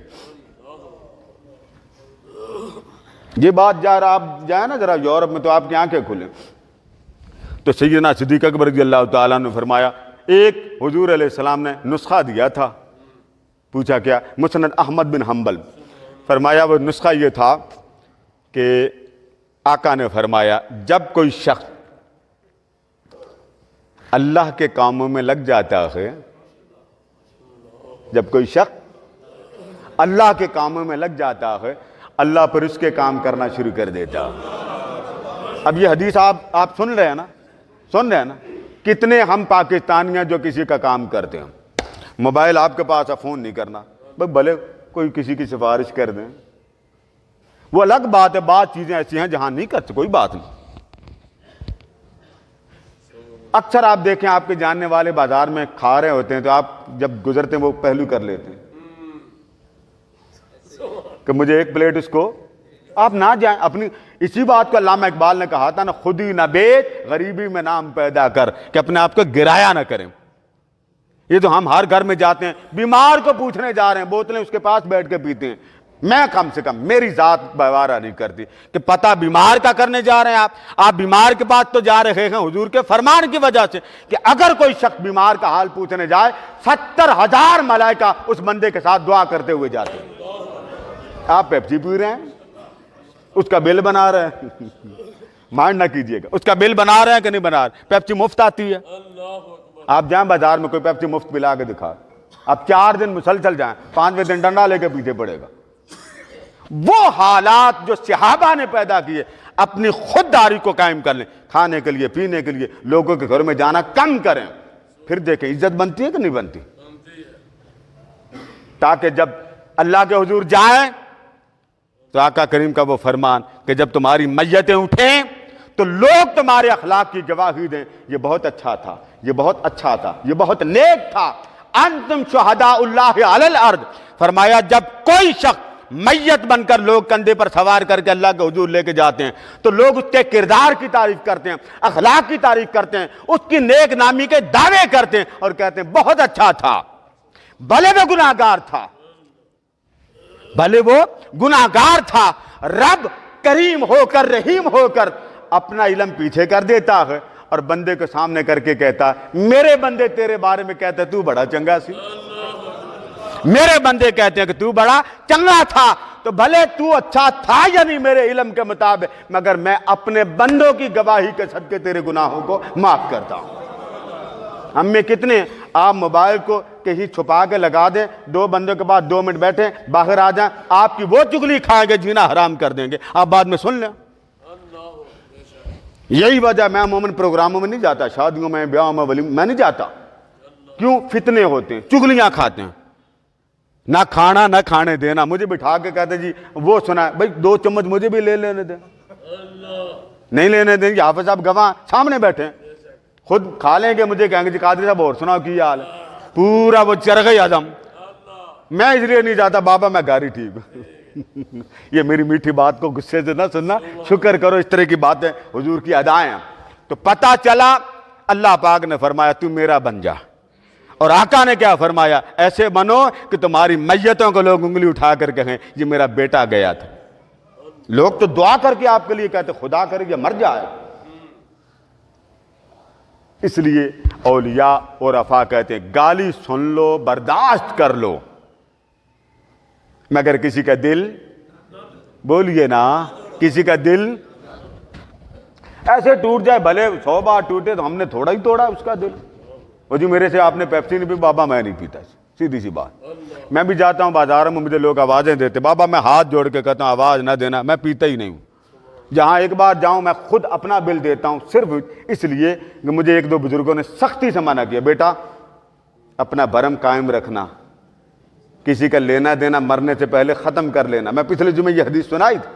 یہ بات آپ جائیں نا ذرا یورپ میں تو آپ کی آنکھیں کھلیں. تو سیدنا صدیق اکبر رضی اللہ تعالیٰ نے فرمایا ایک حضور علیہ السلام نے نسخہ دیا تھا. پوچھا کیا؟ مسند احمد بن حنبل. فرمایا وہ نسخہ یہ تھا کہ آقا نے فرمایا جب کوئی شخص اللہ کے کاموں میں لگ جاتا ہے، جب کوئی شخص اللہ کے کاموں میں لگ جاتا ہے، اللہ پر اس کے کام کرنا شروع کر دیتا. اب یہ حدیث آپ سن رہے ہیں نا، سن رہے ہیں نا. کتنے ہم پاکستانی ہیں جو کسی کا کام کرتے ہیں. موبائل آپ کے پاس ہے، فون نہیں کرنا، بھلے کوئی کسی کی سفارش کر دیں، وہ الگ بات ہے. بعض چیزیں ایسی ہیں جہاں نہیں کرتے، کوئی بات نہیں. اکثر آپ دیکھیں آپ کے جاننے والے بازار میں کھا رہے ہوتے ہیں تو آپ جب گزرتے ہیں وہ پہلو کر لیتے ہیں کہ مجھے ایک پلیٹ اس کو. آپ نہ جائیں اپنی. اسی بات کو علامہ اقبال نے کہا تھا نا، خودی نہ بیچ غریبی میں نام پیدا کر، کہ اپنے آپ کو گرایا نہ کریں. یہ تو ہم ہر گھر میں جاتے ہیں، بیمار کو پوچھنے جا رہے ہیں، بوتلیں اس کے پاس بیٹھ کے پیتے ہیں. میں کم سے کم میری ذات بوارہ نہیں کرتی کہ پتہ بیمار کا کرنے جا رہے ہیں. آپ بیمار کے پاس تو جا رہے ہیں حضور کے فرمان کی وجہ سے کہ اگر کوئی شخص بیمار کا حال پوچھنے جائے 70,000 ملائکہ اس بندے کے ساتھ دعا کرتے ہوئے جاتے ہیں. آپ پیپسی پی رہے ہیں، اس کا بل بنا رہے ہیں. مائنڈ نہ کیجئے گا، اس کا بل بنا رہے ہیں کہ نہیں بنا رہے. پیپسی مفت آتی ہے. آپ جائیں بازار میں کوئی پیپسی مفت پلا کے دکھا، آپ 4 دن مسلسل جائیں، 5ویں دن ڈنڈا لے کے پیچھے پڑے گا. وہ حالات جو صحابہ نے پیدا کیے، اپنی خودداری کو قائم کر لیں. کھانے کے لیے، پینے کے لیے لوگوں کے گھر میں جانا کم کریں. پھر دیکھیں عزت بنتی ہے کہ نہیں بنتی. تاکہ جب اللہ کے حضور جائیں تو آقا کریم کا وہ فرمان کہ جب تمہاری میتیں اٹھیں تو لوگ تمہارے اخلاق کی گواہی دیں، یہ بہت اچھا تھا، یہ بہت اچھا تھا، یہ بہت نیک تھا. انتم شہداء اللہ علی الارض. فرمایا جب کوئی شخص میت بن کر لوگ کندھے پر سوار کر کے اللہ کے حضور لے کے جاتے ہیں تو لوگ اس کے کردار کی تعریف کرتے ہیں، اخلاق کی تعریف کرتے ہیں، اس کی نیک نامی کے دعوے کرتے ہیں اور کہتے ہیں بہت اچھا تھا، بھلے وہ گناہگار تھا، بھلے وہ گناہگار تھا. رب کریم ہو کر، رحیم ہو کر اپنا علم پیچھے کر دیتا ہے اور بندے کو سامنے کر کے کہتا میرے بندے تیرے بارے میں کہتے تو بڑا چنگا سی. میرے بندے کہتے ہیں کہ تو بڑا چنگا تھا. تو بھلے تو اچھا تھا یا نہیں میرے علم کے مطابق، مگر میں اپنے بندوں کی گواہی کے صدقے تیرے گناہوں کو معاف کرتا ہوں. ہم میں کتنے آپ موبائل کو کہیں چھپا کے لگا دیں، 2 بندوں کے بعد 2 منٹ بیٹھیں، باہر آ جائیں، آپ کی وہ چگلی کھائیں گے جینا حرام کر دیں گے. آپ بعد میں سن لیں. یہی وجہ میں عموماً پروگراموں میں نہیں جاتا، شادیوں میں، بیاہوں میں، ولی میں نہیں جاتا. کیوں؟ فتنے ہوتے ہیں، چگلیاں کھاتے ہیں. نہ کھانا نہ کھانے دینا. مجھے بٹھا کے کہتے جی وہ سنا ہے، بھائی 2 چمچ مجھے بھی لے لینے دیں. نہیں لینے دیں گے. حافظ صاحب گواہ سامنے بیٹھے ہیں، خود کھا لیں گے، مجھے کہیں گے جی قادری صاحب اور سناؤ کی حال ہے. پورا وہ چرغ اعظم. میں اس لیے نہیں جاتا بابا، میں گاری ٹھیک ہوں. یہ میری میٹھی بات کو غصے سے نہ سننا، شکر کرو اس طرح کی باتیں حضور کی ادائیں ہیں. تو پتہ چلا اللہ پاک نے فرمایا تو میرا بن جا. اور آقا نے کیا فرمایا؟ ایسے بنو کہ تمہاری میتوں کو لوگ انگلی اٹھا کر کہیں یہ میرا بیٹا گیا تھا. لوگ تو دعا کر کے آپ کے لیے کہتے خدا کرے یہ مر جائے. اس لیے اولیاء اور عفا کہتے ہیں گالی سن لو، برداشت کر لو، مگر کسی کا دل، بولیے نا، کسی کا دل ایسے ٹوٹ جائے، بھلے 100 بار ٹوٹے تو ہم نے تھوڑا ہی توڑا اس کا دل. وہ جی میرے سے آپ نے پیپسی نہیں پی، بابا میں نہیں پیتا، سیدھی سی بات۔ میں بھی جاتا ہوں بازاروں میں، مجھے لوگ آوازیں دیتے، بابا میں ہاتھ جوڑ کے کہتا ہوں آواز نہ دینا، میں پیتا ہی نہیں ہوں۔ جہاں ایک بار جاؤں میں خود اپنا بل دیتا ہوں، صرف اس لیے کہ مجھے ایک دو بزرگوں نے سختی سے منع کیا، بیٹا اپنا بھرم قائم رکھنا، کسی کا لینا دینا مرنے سے پہلے ختم کر لینا۔ میں پچھلے جمعے یہ حدیث سنائی تھی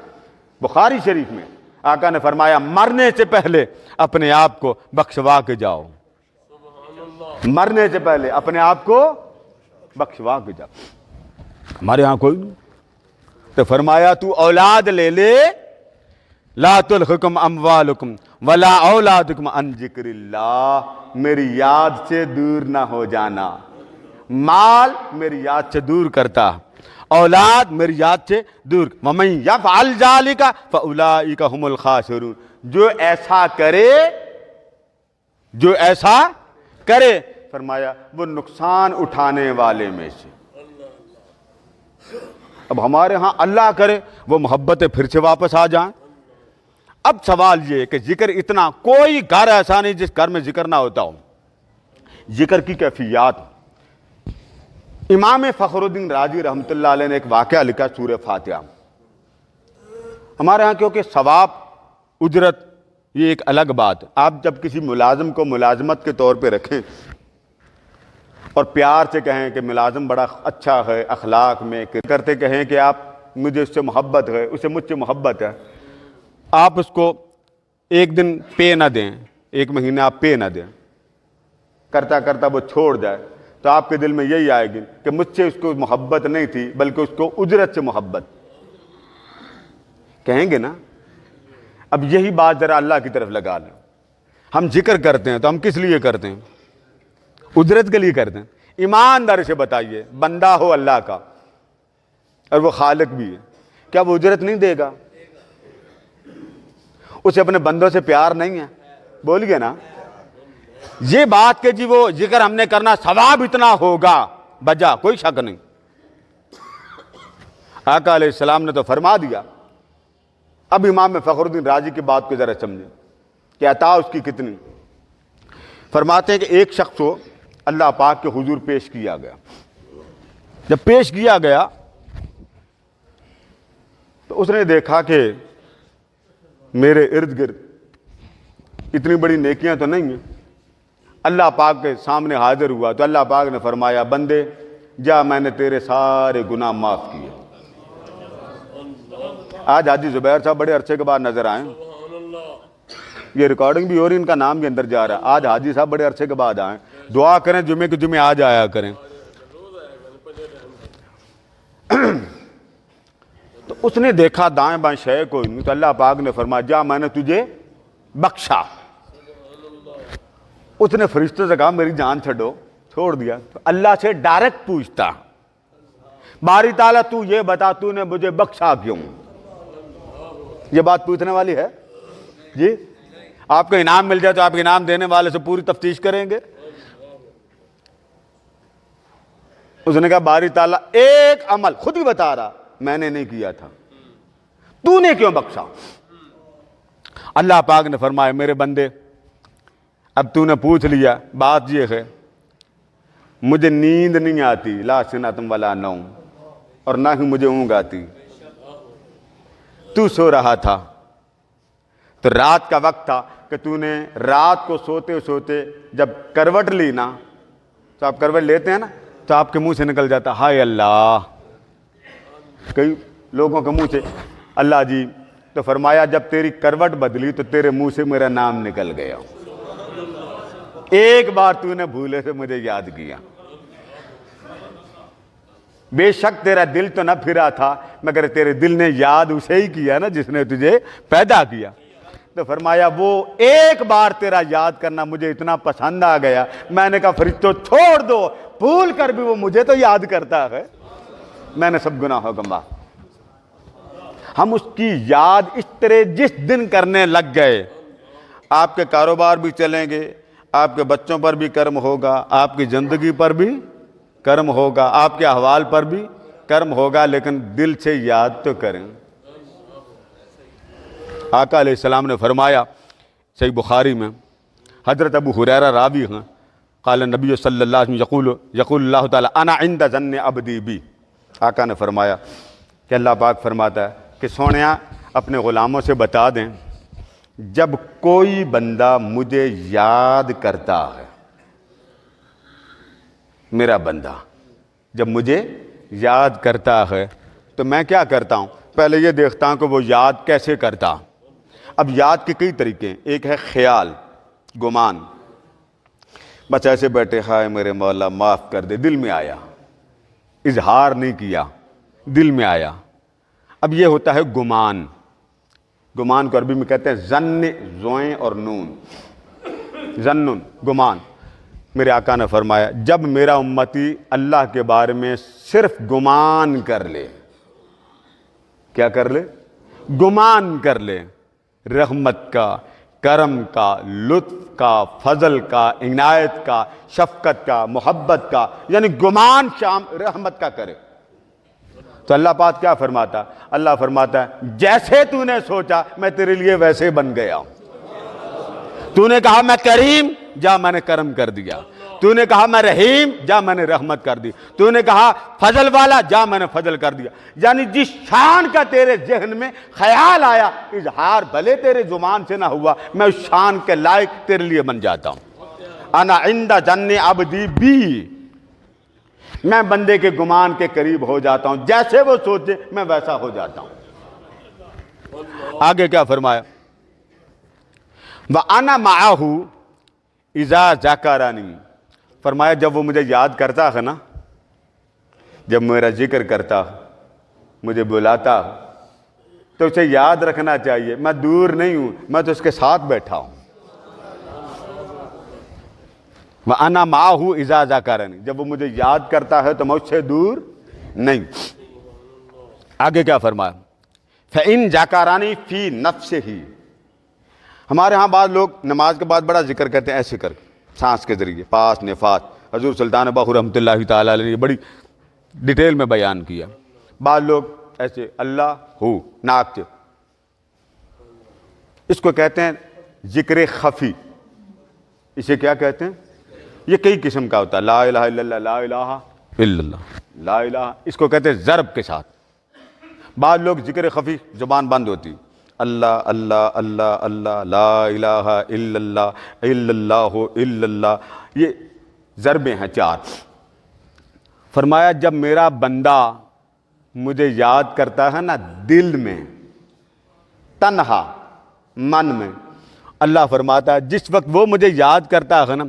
بخاری شریف میں، آقا نے فرمایا مرنے سے پہلے اپنے آپ کو بخشوا کے جاؤ، مرنے سے پہلے اپنے آپ کو بخشوا کے جاؤ۔ ہمارے یہاں کوئی نہیں، تو فرمایا تو اولاد لے لے، لا تلہکم اموالکم ولا اولادکم عن ذکر اللہ، میری یاد سے دور نہ ہو جانا۔ مال میری یاد سے دور کرتا، اولاد میری یاد سے دور۔ وَمَن يَفْعَلْ ذَلِكَ فَأُولَٰئِكَ هُمُ الْخَاسِرُونَ، جو ایسا کرے فرمایا وہ نقصان اٹھانے والے میں سے۔ اب ہمارے ہاں اللہ کرے وہ محبتیں پھر سے واپس آ جائیں۔ اب سوال یہ ہے کہ ذکر اتنا، کوئی گھر ایسا نہیں جس گھر میں ذکر نہ ہوتا ہو۔ ذکر کی کیفیات، امام فخر الدین رازی رحمۃ اللہ علیہ نے ایک واقعہ لکھا سورہ فاتحہ۔ ہمارے ہاں کیونکہ ثواب اجرت یہ ایک الگ بات، آپ جب کسی ملازم کو ملازمت کے طور پہ رکھیں اور پیار سے کہیں کہ ملازم بڑا اچھا ہے، اخلاق میں کرتے کہیں کہ آپ مجھے اس سے محبت ہے، اسے مجھ سے محبت ہے، آپ اس کو ایک دن پے نہ دیں، ایک مہینہ آپ پے نہ دیں، کرتا کرتا وہ چھوڑ جائے، تو آپ کے دل میں یہی آئے گی کہ مجھ سے اس کو محبت نہیں تھی بلکہ اس کو اجرت سے محبت، کہیں گے نا۔ اب یہی بات ذرا اللہ کی طرف لگا لیں، ہم ذکر کرتے ہیں تو ہم کس لیے کرتے ہیں؟ اجرت کے لیے کرتے ہیں۔ ایمانداری سے بتائیے، بندہ ہو اللہ کا اور وہ خالق بھی ہے، کیا وہ اجرت نہیں دے گا؟ اسے اپنے بندوں سے پیار نہیں ہے؟ بولیے نا۔ یہ بات کہ جی وہ ذکر ہم نے کرنا ثواب اتنا ہوگا بجا، کوئی شک نہیں۔ آقا علیہ السلام نے تو فرما دیا۔ اب امام فخر الدین رازی کی بات کو ذرا سمجھیں کہ عطا اس کی کتنی۔ فرماتے ہیں کہ ایک شخص کو اللہ پاک کے حضور پیش کیا گیا، جب پیش کیا گیا تو اس نے دیکھا کہ میرے ارد گرد اتنی بڑی نیکیاں تو نہیں ہیں۔ اللہ پاک کے سامنے حاضر ہوا تو اللہ پاک نے فرمایا بندے جا، میں نے تیرے سارے گناہ معاف کیے۔ آج حاجی زبیر صاحب بڑے عرصے کے بعد نظر آئے، یہ ریکارڈنگ بھی ہو رہی، ان کا نام بھی اندر جا رہا ہے۔ آج حاجی صاحب بڑے عرصے کے بعد آئے، دعا کریں جمعے کے جمعے آج آیا کریں۔ تو اس نے دیکھا دائیں بائیں شے کوئی نہیں، تو اللہ پاک نے فرمایا جا، میں نے تجھے بخشا۔ اس نے فرشتوں سے کہا میری جان چھوڑ دیا۔ تو اللہ سے ڈائریکٹ پوچھتا، باری تعالیٰ تو یہ بتا تو نے مجھے بخشا کیوں؟ یہ بات پوچھنے والی ہے جی؟ آپ کو انعام مل جائے تو آپ انعام دینے والے سے پوری تفتیش کریں گے؟ اس نے کہا باری تعالیٰ ایک عمل خود ہی بتا رہا میں نے نہیں کیا تھا، تو نے کیوں بخشا؟ اللہ پاک نے فرمایا میرے بندے اب تو نے پوچھ لیا، بات یہ ہے مجھے نیند نہیں آتی، لا سنتم ولا نوم، اور نہ ہی مجھے اونگ آتی۔ تو سو رہا تھا تو رات کا وقت تھا کہ تو نے رات کو سوتے سوتے جب کروٹ لی نا، تو آپ کروٹ لیتے ہیں نا تو آپ کے منہ سے نکل جاتا ہائے اللہ، کئی لوگوں کے منہ سے اللہ جی، تو فرمایا جب تیری کروٹ بدلی تو تیرے منہ سے میرا نام نکل گیا، ایک بار تو نے بھولے سے مجھے یاد کیا۔ بے شک تیرا دل تو نہ پھرا تھا مگر تیرے دل نے یاد اسے ہی کیا نا جس نے تجھے پیدا کیا۔ تو فرمایا وہ ایک بار تیرا یاد کرنا مجھے اتنا پسند آ گیا، میں نے کہا فرشتوں چھوڑ دو، بھول کر بھی وہ مجھے تو یاد کرتا ہے، میں نے سب گناہوں کا معاف۔ ہم اس کی یاد اس طرح جس دن کرنے لگ گئے، آپ کے کاروبار بھی چلیں گے، آپ کے بچوں پر بھی کرم ہوگا، آپ کی زندگی پر بھی کرم ہوگا، آپ کے احوال پر بھی کرم ہوگا، لیکن دل سے یاد تو کریں۔ آقا علیہ السلام نے فرمایا صحیح بخاری میں، حضرت ابو ہریرہ راوی ہیں، قال نبی صلی اللہ علیہ وسلم یقول اللہ تعالیٰ انا عند ظن عبدی بی، آقا نے فرمایا کہ اللہ پاک فرماتا ہے کہ سونیا اپنے غلاموں سے بتا دیں جب کوئی بندہ مجھے یاد کرتا ہے، میرا بندہ جب مجھے یاد کرتا ہے تو میں کیا کرتا ہوں، پہلے یہ دیکھتا ہوں کہ وہ یاد کیسے کرتا۔ اب یاد کے کئی طریقے ہیں، ایک ہے خیال، گمان، بس ایسے بیٹھے ہائے میرے مولا معاف کر دے، دل میں آیا، اظہار نہیں کیا، دل میں آیا۔ اب یہ ہوتا ہے گمان، گمان کو عربی میں کہتے ہیں ظن، زوئیں اور نون، ظن، گمان۔ میرے آقا نے فرمایا جب میرا امتی اللہ کے بارے میں صرف گمان کر لے، کیا کر لے؟ گمان کر لے، رحمت کا، کرم کا، لطف کا، فضل کا، عنایت کا، شفقت کا، محبت کا، یعنی گمان شام رحمت کا کرے، تو اللہ پاک کیا فرماتا؟ اللہ فرماتا ہے جیسے تو نے سوچا میں تیرے لیے ویسے بن گیا ہوں۔ تو نے کہا میں کریم، جا میں نے کرم کر دیا۔ تو نے کہا میں رحیم، جا میں نے رحمت کر دی۔ تو نے کہا فضل والا، جا میں نے فضل کر دیا۔ یعنی جس شان کا تیرے ذہن میں خیال آیا، اظہار بھلے تیرے زبان سے نہ ہوا، میں اس شان کے لائق تیرے لیے بن جاتا ہوں۔ انا عند ظن عبدی بی، میں بندے کے گمان کے قریب ہو جاتا ہوں، جیسے وہ سوچے میں ویسا ہو جاتا ہوں۔ آگے کیا فرمایا؟ وَأَنَا مَعَهُ إِذَا ذَكَرَنِي، فرمایا جب وہ مجھے یاد کرتا ہے نا، جب میرا ذکر کرتا، مجھے بلاتا، تو اسے یاد رکھنا چاہیے میں دور نہیں ہوں، میں تو اس کے ساتھ بیٹھا ہوں۔ وَأَنَا مَعَهُ إِذَا ذَكَرَنِي، جب وہ مجھے یاد کرتا ہے تو میں اس سے دور نہیں۔ آگے کیا فرمایا؟ فَإِن ذَكَرَنِي فِي نَفْسِهِ، ہمارے ہاں بعض لوگ نماز کے بعد بڑا ذکر کرتے ہیں ایسے کر کے، سانس کے ذریعے، پاس نفاس، حضور سلطان باہو رحمۃ اللہ تعالیٰ علیہ نے بڑی ڈیٹیل میں بیان کیا۔ بعض لوگ ایسے اللہ ہو ناک سے، اس کو کہتے ہیں ذکر خفی۔ اسے کیا کہتے ہیں؟ یہ کئی قسم کا ہوتا ہے، لا الہ الا اللہ، لا الہ الا اللہ، لا الہ، اس کو کہتے ہیں ضرب کے ساتھ۔ بعض لوگ ذکر خفی زبان بند ہوتی، اللہ اللہ اللہ اللہ، لا الہ الا اللہ، الا اللہ الا اللہ، یہ ضربیں ہیں 4۔ فرمایا جب میرا بندہ مجھے یاد کرتا ہے نا دل میں، تنہا من میں، اللہ فرماتا ہے جس وقت وہ مجھے یاد کرتا ہے نا،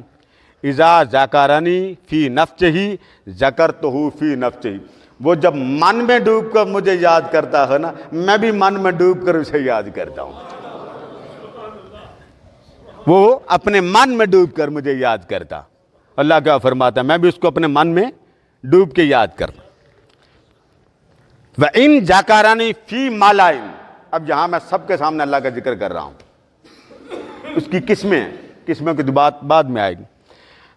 اذا ذکرنی فی نفسہ ذکرتہ فی نفسہ، وہ جب من میں ڈوب کر مجھے یاد کرتا ہے نا، میں بھی من میں ڈوب کر اسے یاد کرتا ہوں۔ وہ اپنے من میں ڈوب کر مجھے یاد کرتا، اللہ کیا فرماتا ہے میں بھی اس کو اپنے من میں ڈوب کے یاد کرتا۔ وَإِن ذَكَرَنِي فِي مَلَئٍ، اب یہاں میں سب کے سامنے اللہ کا ذکر کر رہا ہوں، اس کی قسمیں ہیں، قسموں کی بات بعد میں آئے گی۔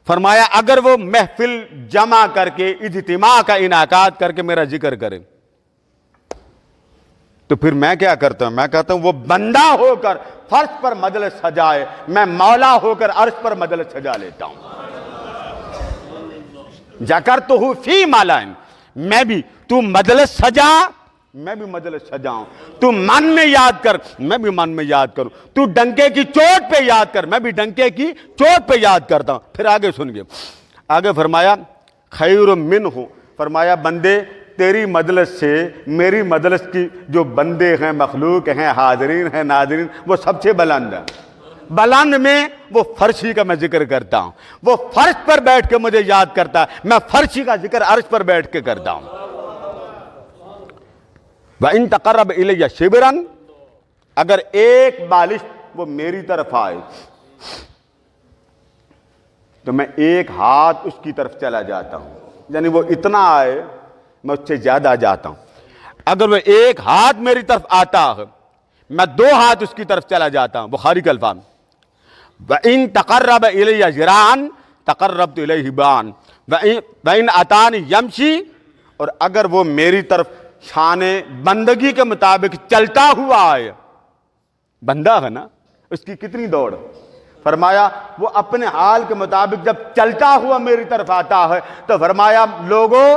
فرمایا اگر وہ محفل جمع کر کے، اجتماع کا انعقاد کر کے میرا ذکر کرے، تو پھر میں کیا کرتا ہوں؟ میں کہتا ہوں وہ بندہ ہو کر فرش پر مجلس سجائے، میں مولا ہو کر عرش پر مجلس سجا لیتا ہوں۔ ذکرتہ فی مَلَئٍ، میں بھی، تو مجلس سجا میں بھی مجلس سجاؤں، تو من میں یاد کر میں بھی من میں یاد کروں، تو ڈنکے کی چوٹ پہ یاد کر میں بھی ڈنکے کی چوٹ پہ یاد کرتا ہوں۔ پھر آگے سنگے، آگے فرمایا خیر منہ، فرمایا بندے تیری مجلس سے میری مجلس کی جو بندے ہیں، مخلوق ہیں، حاضرین ہیں، ناظرین، وہ سب سے بلند ہے۔ بلند میں وہ فرشی کا میں ذکر کرتا ہوں، وہ فرش پر بیٹھ کے مجھے یاد کرتا ہے، میں فرشی کا ذکر عرش پر بیٹھ کے کرتا ہوں۔ وَإِن تَقَرَّبَ إِلَيَّ شِبْرًا، اگر ایک بالش وہ میری طرف آئے تو میں ایک ہاتھ اس کی طرف چلا جاتا ہوں، یعنی وہ اتنا آئے میں اس سے زیادہ جاتا ہوں۔ اگر وہ ایک ہاتھ میری طرف آتا ہے میں 2 ہاتھ اس کی طرف چلا جاتا ہوں۔ بخاری کا الفاظ، وَإِن تَقَرَّبَ إِلَيَّ ذِرَاعًا تَقَرَّبْتُ إِلَيْهِ بَاعًا وَإِن أَتَانِي يَمْشِي، اور اگر وہ میری طرف شان بندگی کے مطابق چلتا ہوا آئے، بندہ ہے نا، اس کی کتنی دوڑ، فرمایا وہ اپنے حال کے مطابق جب چلتا ہوا میری طرف آتا ہے تو فرمایا لوگوں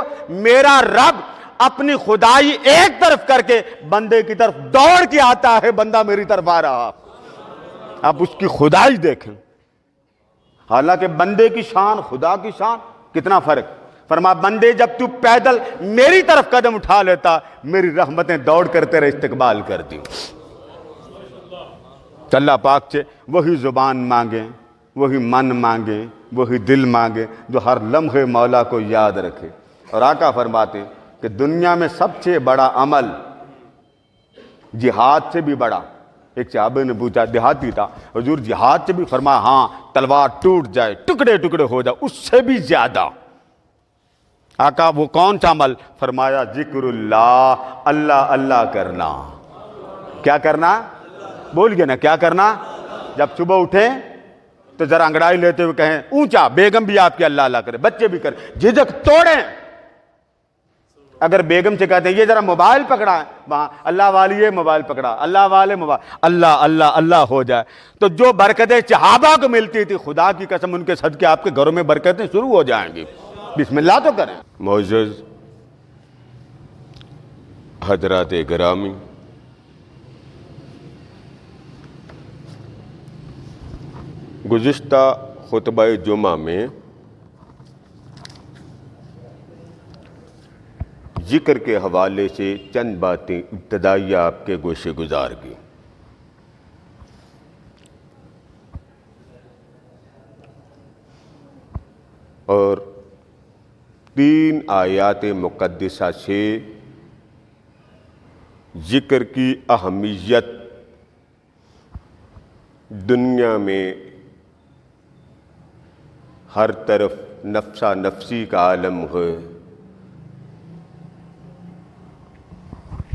میرا رب اپنی خدائی ایک طرف کر کے بندے کی طرف دوڑ کے آتا ہے، بندہ میری طرف آ رہا، آپ اس کی خدائی دیکھیں۔ حالانکہ بندے کی شان خدا کی شان کتنا فرق۔ فرما بندے جب تو پیدل میری طرف قدم اٹھا لیتا میری رحمتیں دوڑ کر تیرے استقبال کرتی۔ اللہ پاک سے وہی زبان مانگیں، وہی من مانگیں، وہی دل مانگیں جو ہر لمحے مولا کو یاد رکھے۔ اور آقا فرماتے کہ دنیا میں سب سے بڑا عمل جہاد سے بھی بڑا۔ ایک صحابی نے پوچھا، دیہاتی تھا، حضور جہاد سے بھی؟ فرمایا ہاں، تلوار ٹوٹ جائے ٹکڑے ٹکڑے ہو جائے اس سے بھی زیادہ۔ آقا وہ کون سا عمل؟ فرمایا ذکر اللہ، اللہ اللہ کرنا۔ کیا کرنا؟ بول گئے نا، کیا کرنا؟ جب صبح اٹھیں تو ذرا انگڑائی لیتے ہوئے کہیں اونچا، بیگم بھی آپ کے اللہ اللہ کرے، بچے بھی کریں، جھجک توڑیں۔ اگر بیگم سے کہتے ہیں یہ ذرا موبائل پکڑا ہے، وہاں اللہ والی ہے موبائل پکڑا، اللہ والے موبائل، اللہ اللہ اللہ ہو جائے تو جو برکتیں صحابہ کو ملتی تھی خدا کی قسم ان کے صدقے آپ کے گھروں میں برکتیں شروع ہو جائیں گی۔ بسم اللہ تو کریں۔ معزز حضرات گرامی، گزشتہ خطبہ جمعہ میں ذکر کے حوالے سے چند باتیں ابتدائیہ آپ کے گوشے گزار کی۔ اور 3 آیات مقدسہ سے ذکر کی اہمیت، دنیا میں ہر طرف نفسا نفسی کا عالم ہے،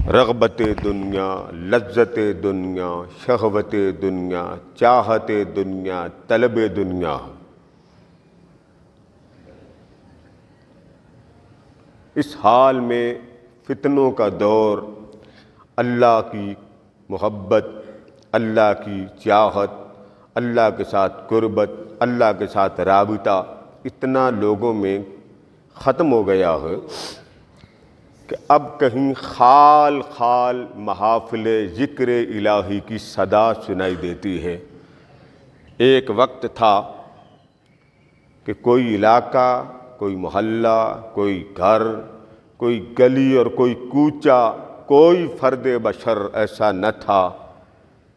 رغبت دنیا، لذت دنیا، شہوت دنیا، چاہت دنیا، طلب دنیا۔ اس حال میں فتنوں کا دور، اللہ کی محبت، اللہ کی چاہت، اللہ کے ساتھ قربت، اللہ کے ساتھ رابطہ اتنا لوگوں میں ختم ہو گیا ہے کہ اب کہیں خال خال محافل ذکر الہی کی صدا سنائی دیتی ہے۔ ایک وقت تھا کہ کوئی علاقہ، کوئی محلہ، کوئی گھر، کوئی گلی اور کوئی کوچہ، کوئی فرد بشر ایسا نہ تھا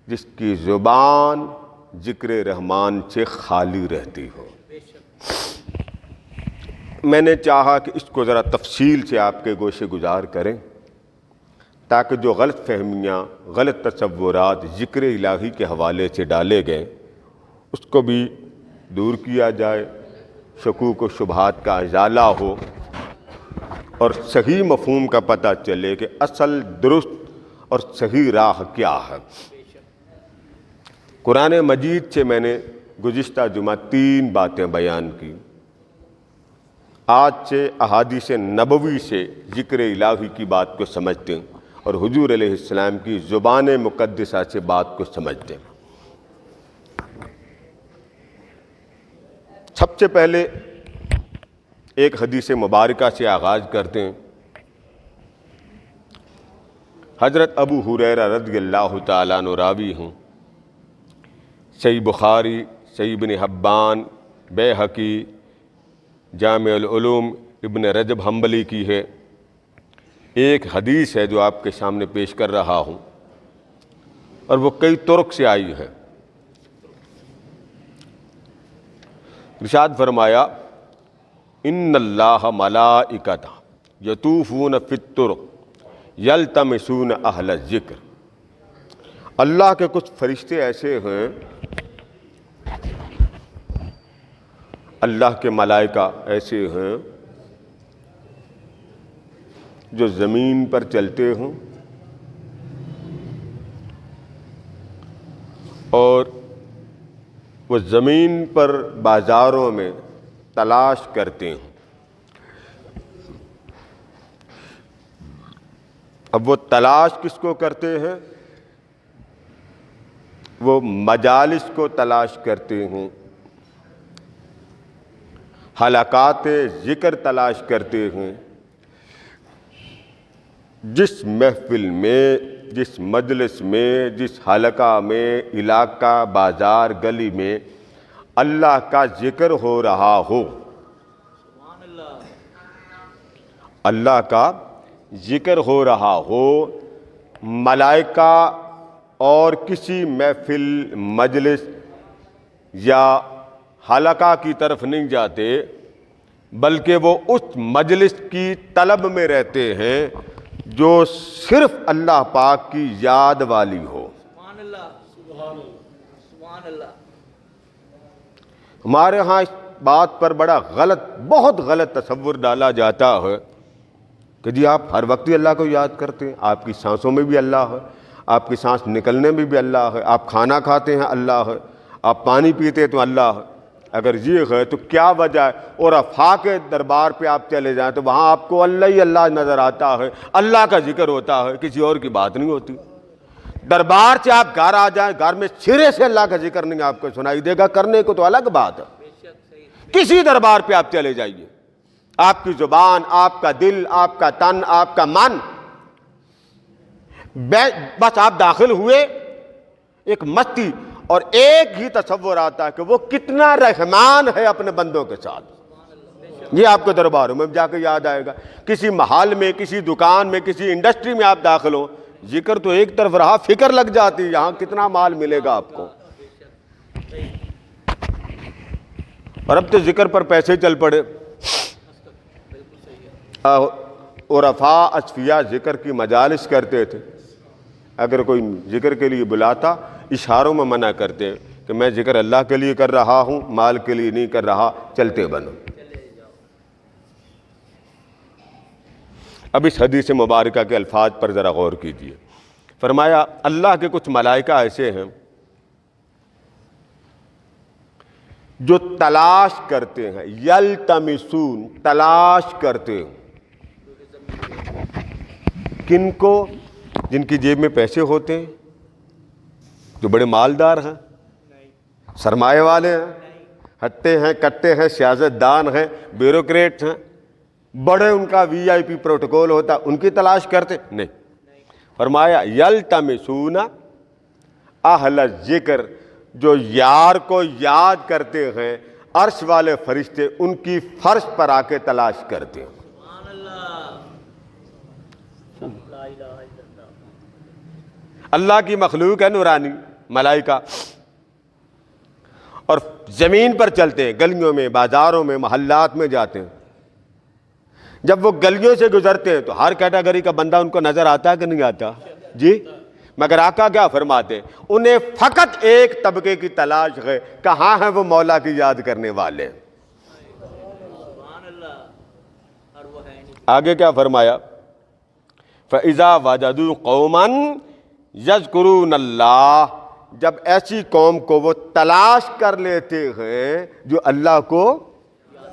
جس کی زبان ذکر رحمان سے خالی رہتی ہو۔ میں نے چاہا کہ اس کو ذرا تفصیل سے آپ کے گوشے گزار کریں تاکہ جو غلط فہمیاں، غلط تصورات ذکر الہی کے حوالے سے ڈالے گئے اس کو بھی دور کیا جائے، شکوک و شبہات کا ازالہ ہو اور صحیح مفہوم کا پتہ چلے کہ اصل درست اور صحیح راہ کیا ہے۔ قرآن مجید سے میں نے گزشتہ جمعہ 3 باتیں بیان کی۔ آج سے احادیث نبوی سے ذکر الہی کی بات کو سمجھتے ہیں اور حضور علیہ السلام کی زبان مقدسہ سے بات کو سمجھتے ہیں۔ سب سے پہلے ایک حدیث مبارکہ سے آغاز کرتے ہیں۔ حضرت ابو ہریرہ رضی اللہ تعالیٰ عنہ راوی ہوں، صحیح بخاری، صحیح ابن حبان، بیہقی، جامع العلوم ابن رجب حنبلی کی ہے۔ ایک حدیث ہے جو آپ کے سامنے پیش کر رہا ہوں اور وہ کئی طرق سے آئی ہے۔ ارشاد فرمایا ان اللہ ملائکۃ یطوفون فی الطرق یلتمسون اہل الذکر۔ اللہ کے کچھ فرشتے ایسے ہیں، اللہ کے ملائکہ ایسے ہیں جو زمین پر چلتے ہوں اور وہ زمین پر بازاروں میں تلاش کرتے ہیں۔ اب وہ تلاش کس کو کرتے ہیں؟ وہ مجالس کو تلاش کرتے ہیں، حلقات ذکر تلاش کرتے ہیں، جس محفل میں، جس مجلس میں، جس حلقہ میں، علاقہ، بازار، گلی میں اللہ کا ذکر ہو رہا ہو، اللہ کا ذکر ہو رہا ہو، ملائکہ اور کسی محفل، مجلس یا حلقہ کی طرف نہیں جاتے، بلکہ وہ اس مجلس کی طلب میں رہتے ہیں جو صرف اللہ پاک کی یاد والی ہو۔ سبحان اللہ، سبحان اللہ۔ ہمارے ہاں اس بات پر بڑا بہت غلط تصور ڈالا جاتا ہے کہ جی آپ ہر وقت ہی اللہ کو یاد کرتے ہیں، آپ کی سانسوں میں بھی اللہ ہے، آپ کی سانس نکلنے میں بھی اللہ ہے، آپ کھانا کھاتے ہیں اللہ ہے، آپ پانی پیتے ہیں تو اللہ ہے۔ اگر یہ ہے تو کیا وجہ ہے؟ اور عرفات کے دربار پہ آپ چلے جائیں تو وہاں آپ کو اللہ ہی اللہ نظر آتا ہے، اللہ کا ذکر ہوتا ہے، کسی اور کی بات نہیں ہوتی۔ دربار سے آپ گھر آ جائیں، گھر میں سرے سے اللہ کا ذکر نہیں آپ کو سنائی دے گا، کرنے کو تو الگ بات ہے۔ کسی دربار پہ آپ چلے جائیے، آپ کی زبان، آپ کا دل، آپ کا تن، آپ کا من، بس آپ داخل ہوئے، ایک مستی اور ایک ہی تصور آتا ہے کہ وہ کتنا رحمان ہے اپنے بندوں کے ساتھ۔ یہ آپ کو درباروں میں جا کے یاد آئے گا، کسی محل میں، کسی دکان میں، کسی انڈسٹری میں آپ داخل ہوں، ذکر تو ایک طرف رہا، فکر لگ جاتی ہے یہاں کتنا مال ملے گا آپ کو۔ اور اب تو ذکر پر پیسے چل پڑے۔ عرفاء اصفیاء ذکر کی مجالس کرتے تھے، اگر کوئی ذکر کے لیے بلاتا اشاروں میں منع کرتے کہ میں ذکر اللہ کے لیے کر رہا ہوں، مال کے لیے نہیں کر رہا، چلتے بنو۔ اب اس حدیث مبارکہ کے الفاظ پر ذرا غور کیجیے۔ فرمایا اللہ کے کچھ ملائکہ ایسے ہیں جو تلاش کرتے ہیں، یلتمسون، تلاش کرتے ہیں۔ کن کو؟ جن کی جیب میں پیسے ہوتے ہیں، جو بڑے مالدار ہیں، سرمایہ والے ہیں، ہٹے ہیں، کٹے ہیں، سیاست دان ہیں، بیوروکریٹ ہیں، بڑے ان کا وی آئی پی پروٹوکول ہوتا، ان کی تلاش کرتے نہیں۔ فرمایا یلتمسون اہل الذکر، جو یار کو یاد کرتے ہیں، عرش والے فرشتے ان کی فرش پر آ کے تلاش کرتے ہیں۔ سبحان اللہ، لا الہ الا اللہ۔ اللہ کی مخلوق ہے نورانی ملائکہ، اور زمین پر چلتے ہیں، گلیوں میں، بازاروں میں، محلات میں جاتے ہیں۔ جب وہ گلیوں سے گزرتے ہیں تو ہر کیٹیگری کا بندہ ان کو نظر آتا ہے کہ نہیں آتا؟ جی، مگر آقا کیا فرماتے؟ انہیں فقط ایک طبقے کی تلاش ہے، کہاں ہیں وہ مولا کی یاد کرنے والے؟ سبحان اللہ، اور وہ ہے نہیں۔ آگے کیا فرمایا؟ فَإِذَا وَجَدُوا قَوْمًا يَذْكُرُونَ اللَّهَ، جب ایسی قوم کو وہ تلاش کر لیتے ہیں جو اللہ کو،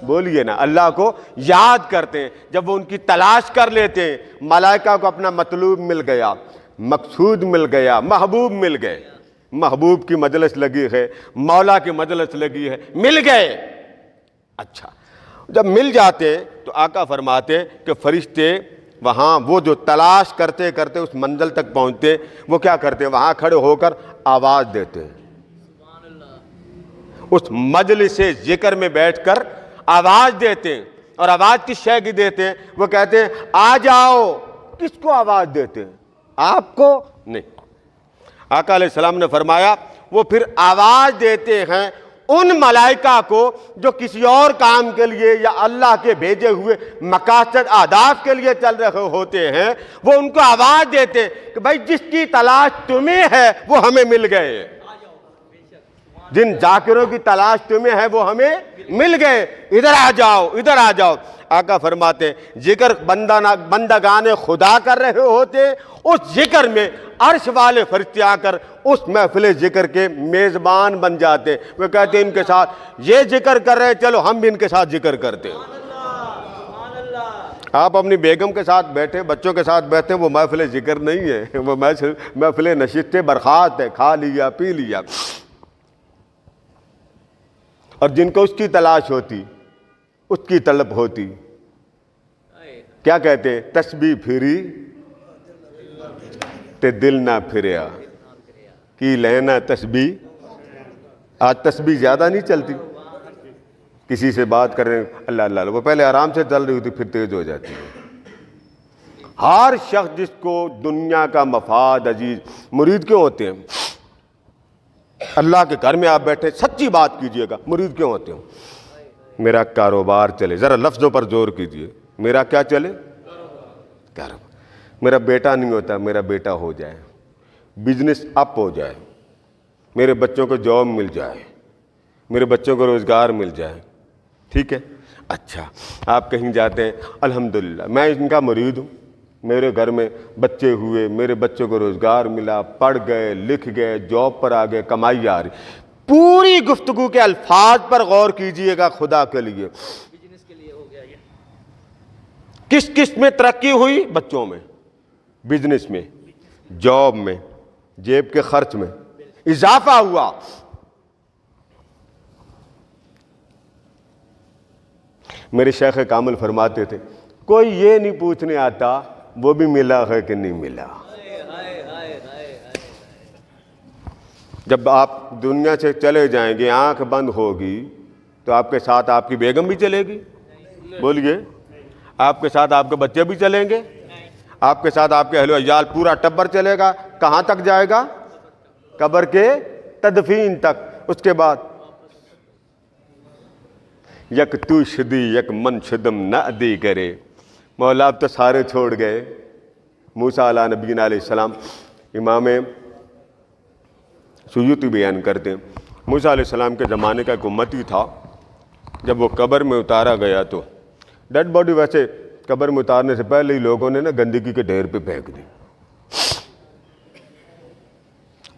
بولیے نا، اللہ کو یاد کرتے ہیں، جب وہ ان کی تلاش کر لیتے ہیں، ملائکہ کو اپنا مطلوب مل گیا، مقصود مل گیا، محبوب مل گئے، محبوب کی مجلس لگی ہے، مولا کی مجلس لگی ہے، مل گئے۔ اچھا، جب مل جاتے تو آقا فرماتے کہ فرشتے وہاں وہ جو تلاش کرتے کرتے اس منزل تک پہنچتے، وہ کیا کرتے؟ وہاں کھڑے ہو کر آواز دیتے ہیں۔ سبحان اللہ، اس مجلس ذکر میں بیٹھ کر آواز دیتے ہیں، اور آواز کس شے کی دیتے ہیں؟ وہ کہتے ہیں آ جاؤ۔ کس کو آواز دیتے ہیں؟ آپ کو نہیں۔ آقا علیہ السلام نے فرمایا وہ پھر آواز دیتے ہیں ان ملائکہ کو جو کسی اور کام کے لیے یا اللہ کے بھیجے ہوئے مقاصد اہداف کے لیے چل رہے ہوتے ہیں، وہ ان کو آواز دیتے ہیں کہ بھائی جس کی تلاش تمہیں ہے وہ ہمیں مل گئے، جن ذاکروں کی تلاش تمہیں ہے وہ ہمیں مل گئے، ادھر آ جاؤ، ادھر آ جاؤ۔ آقا فرماتے ہیں ذکر بندگان خدا کر رہے ہوتے، اس ذکر میں عرش والے فرشتے آ کر اس محفل ذکر کے میزبان بن جاتے، وہ کہتے ہیں ان کے ساتھ یہ ذکر کر رہے، چلو ہم بھی ان کے ساتھ ذکر کرتے ہیں۔ آپ اپنی بیگم کے ساتھ بیٹھے، بچوں کے ساتھ بیٹھے، وہ محفل ذکر نہیں ہے، وہ محفل نشست برخاست ہے، کھا لیا پی لیا۔ اور جن کو اس کی تلاش ہوتی، اس کی طلب ہوتی، کیا کہتے ہیں؟ تسبیح پھری تے دل نہ پھریا، کی لینا تسبیح۔ آج تسبیح زیادہ نہیں چلتی، کسی سے بات کر رہے ہیں اللہ اللہ، وہ پہلے آرام سے چل رہی ہوتی پھر تیز ہو جاتی ہے۔ ہر شخص جس کو دنیا کا مفاد عزیز، مرید کیوں ہوتے ہیں؟ اللہ کے گھر میں آپ بیٹھے، سچی بات کیجئے گا، مرید کیوں ہوتے ہو؟ میرا کاروبار چلے، ذرا لفظوں پر زور کیجئے، میرا کیا چلے؟ کاروبار۔ میرا بیٹا نہیں ہوتا، میرا بیٹا ہو جائے، بزنس اپ ہو جائے، میرے بچوں کو جاب مل جائے، میرے بچوں کو روزگار مل جائے، ٹھیک ہے؟ اچھا، آپ کہیں جاتے ہیں، الحمدللہ میں ان کا مرید ہوں، میرے گھر میں بچے ہوئے، میرے بچوں کو روزگار ملا، پڑھ گئے، لکھ گئے، جاب پر آ گئے، کمائی آ رہی۔ پوری گفتگو کے الفاظ پر غور کیجئے گا خدا کے لیے۔ بزنس کے لیے ہو گیا یہ۔ کس کس میں ترقی ہوئی؟ بچوں میں، بزنس میں، جاب میں، جیب کے خرچ میں اضافہ ہوا۔ میرے شیخ کامل فرماتے تھے، کوئی یہ نہیں پوچھنے آتا وہ بھی ملا ہے کہ نہیں ملا۔ جب آپ دنیا سے چلے جائیں گے، آنکھ بند ہوگی تو آپ کے ساتھ آپ کی بیگم بھی چلے گی؟ بولیے، آپ کے ساتھ آپ کے بچے بھی چلیں گے؟ آپ کے ساتھ آپ کے اہل و عیال، پورا ٹبر چلے گا؟ کہاں تک جائے گا؟ قبر کے تدفین تک۔ اس کے بعد یک تو شدی یک من شدم نہ ادی کرے، مولا اب تو سارے چھوڑ گئے۔ موسیٰ علیہ نبینا علیہ السلام، امام سیوطی بیان کرتے ہیں، موسیٰ علیہ السلام کے زمانے کا ایک امتی تھا، جب وہ قبر میں اتارا گیا تو ڈیڈ باڈی ویسے قبر میں اتارنے سے پہلے ہی لوگوں نے نا گندگی کے ڈھیر پہ پھینک دی۔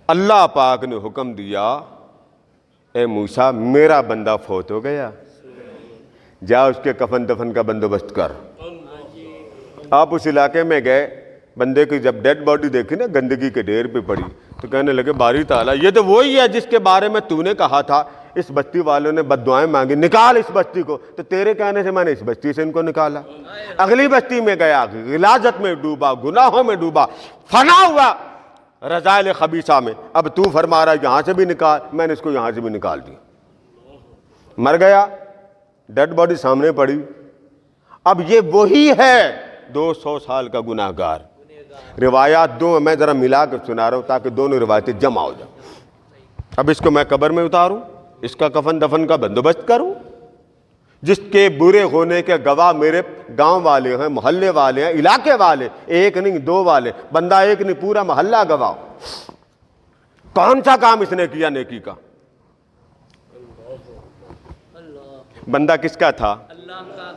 اللہ پاک نے حکم دیا، اے موسیٰ میرا بندہ فوت ہو گیا، جا اس کے کفن دفن کا بندوبست کر۔ آپ اس علاقے میں گئے، بندے کی جب ڈیڈ باڈی دیکھی نا گندگی کے ڈھیر پہ پڑی تو کہنے لگے باری تعالیٰ یہ تو وہی ہے جس کے بارے میں تو نے کہا تھا اس بستی والوں نے بد دعائیں مانگی، نکال اس بستی کو، تو تیرے کہنے سے میں نے اس بستی سے ان کو نکالا۔ اگلی بستی میں گیا، غلاظت میں ڈوبا، گناہوں میں ڈوبا، فنا ہوا رذائل خبیثہ میں، اب تو فرما رہا ہے یہاں سے بھی نکال، میں نے اس کو یہاں سے بھی نکال دیا۔ مر گیا، ڈیڈ باڈی سامنے پڑی، اب یہ وہی ہے 200 سال کا گناہ گار۔ روایات دو میں ذرا ملا کر سنا رہا ہوں تاکہ دونوں روایتیں جمع ہو جائیں۔ اب اس کو میں قبر میں اتاروں، اس کا کفن دفن کا بندوبست کروں، جس کے برے ہونے کے گواہ میرے گاؤں والے ہیں، محلے والے ہیں، علاقے والے، ایک نہیں دو والے، بندہ ایک نہیں پورا محلہ گواہ۔ کون سا کام اس نے کیا نیکی کا؟ بندہ کس کا تھا؟ اللہ کا۔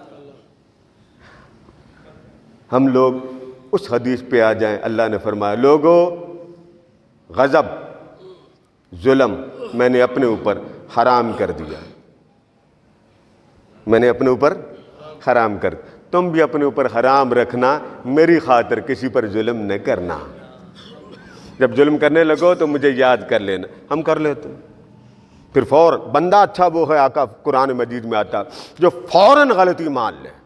ہم لوگ اس حدیث پہ آ جائیں، اللہ نے فرمایا لوگوں غضب ظلم میں نے اپنے اوپر حرام کر دیا، میں نے اپنے اوپر حرام کر، تم بھی اپنے اوپر حرام رکھنا، میری خاطر کسی پر ظلم نہ کرنا۔ جب ظلم کرنے لگو تو مجھے یاد کر لینا، ہم کر لیتے ہیں۔ پھر فوراً بندہ اچھا وہ ہے، آقا قرآن مجید میں آتا جو فوراً غلطی مان لے،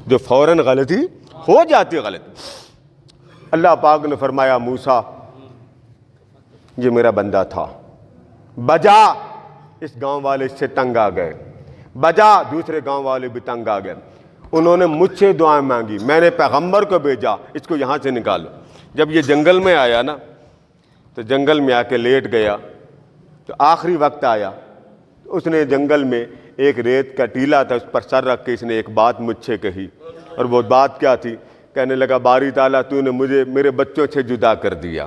جو فوراً غلطی ہو جاتی غلطی۔ اللہ پاک نے فرمایا موسیٰ یہ میرا بندہ تھا، بجا اس گاؤں والے اس سے تنگ آ گئے، بجا دوسرے گاؤں والے بھی تنگ آ گئے، انہوں نے مجھ سے دعائیں مانگی، میں نے پیغمبر کو بھیجا اس کو یہاں سے نکالو۔ جب یہ جنگل میں آیا نا تو جنگل میں آ کے لیٹ گیا، تو آخری وقت آیا، اس نے جنگل میں ایک ریت کا ٹیلا تھا، اس پر سر رکھ کے اس نے ایک بات مجھ سے کہی، اور وہ بات کیا تھی؟ کہنے لگا باری تعالیٰ تو نے مجھے میرے بچوں سے جدا کر دیا،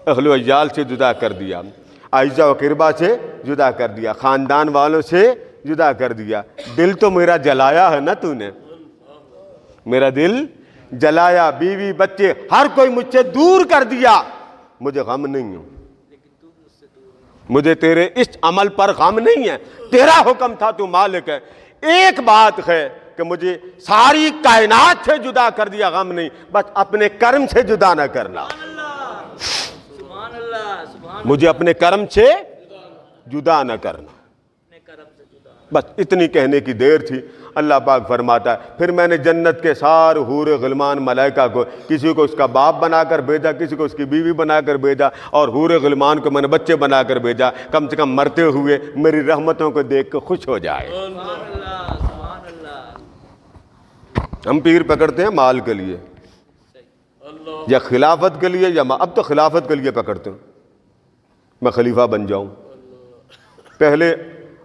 اہل و عیال سے جدا کر دیا، عائزہ و قربہ سے جدا کر دیا، خاندان والوں سے جدا کر دیا، دل تو میرا جلایا ہے نا تو نے، میرا دل جلایا، بیوی بچے ہر کوئی مجھ سے دور کر دیا، مجھے غم نہیں ہوں، مجھے تیرے اس عمل پر غم نہیں ہے، تیرا حکم تھا تو مالک ہے۔ ایک بات ہے کہ مجھے ساری کائنات سے جدا کر دیا، غم نہیں، بس اپنے کرم سے جدا نہ کرنا، سبحان اللہ، سبحان مجھے اپنے کرم سے جدا نہ کرنا، اپنے کرم سے جدا۔ بس اتنی کہنے کی دیر تھی۔ اللہ پاک فرماتا ہے پھر میں نے جنت کے سارے حور غلمان ملائکہ کو، کسی کو اس کا باپ بنا کر بھیجا، کسی کو اس کی بیوی بنا کر بھیجا، اور حور غلمان کو میں نے بچے بنا کر بھیجا، کم سے کم مرتے ہوئے میری رحمتوں کو دیکھ کے خوش ہو جائے۔ سبحان اللہ، سبحان اللہ۔ ہم پیر پکڑتے ہیں مال کے لیے یا خلافت کے لیے، یا اب تو خلافت کے لیے پکڑتے ہوں، میں خلیفہ بن جاؤں۔ پہلے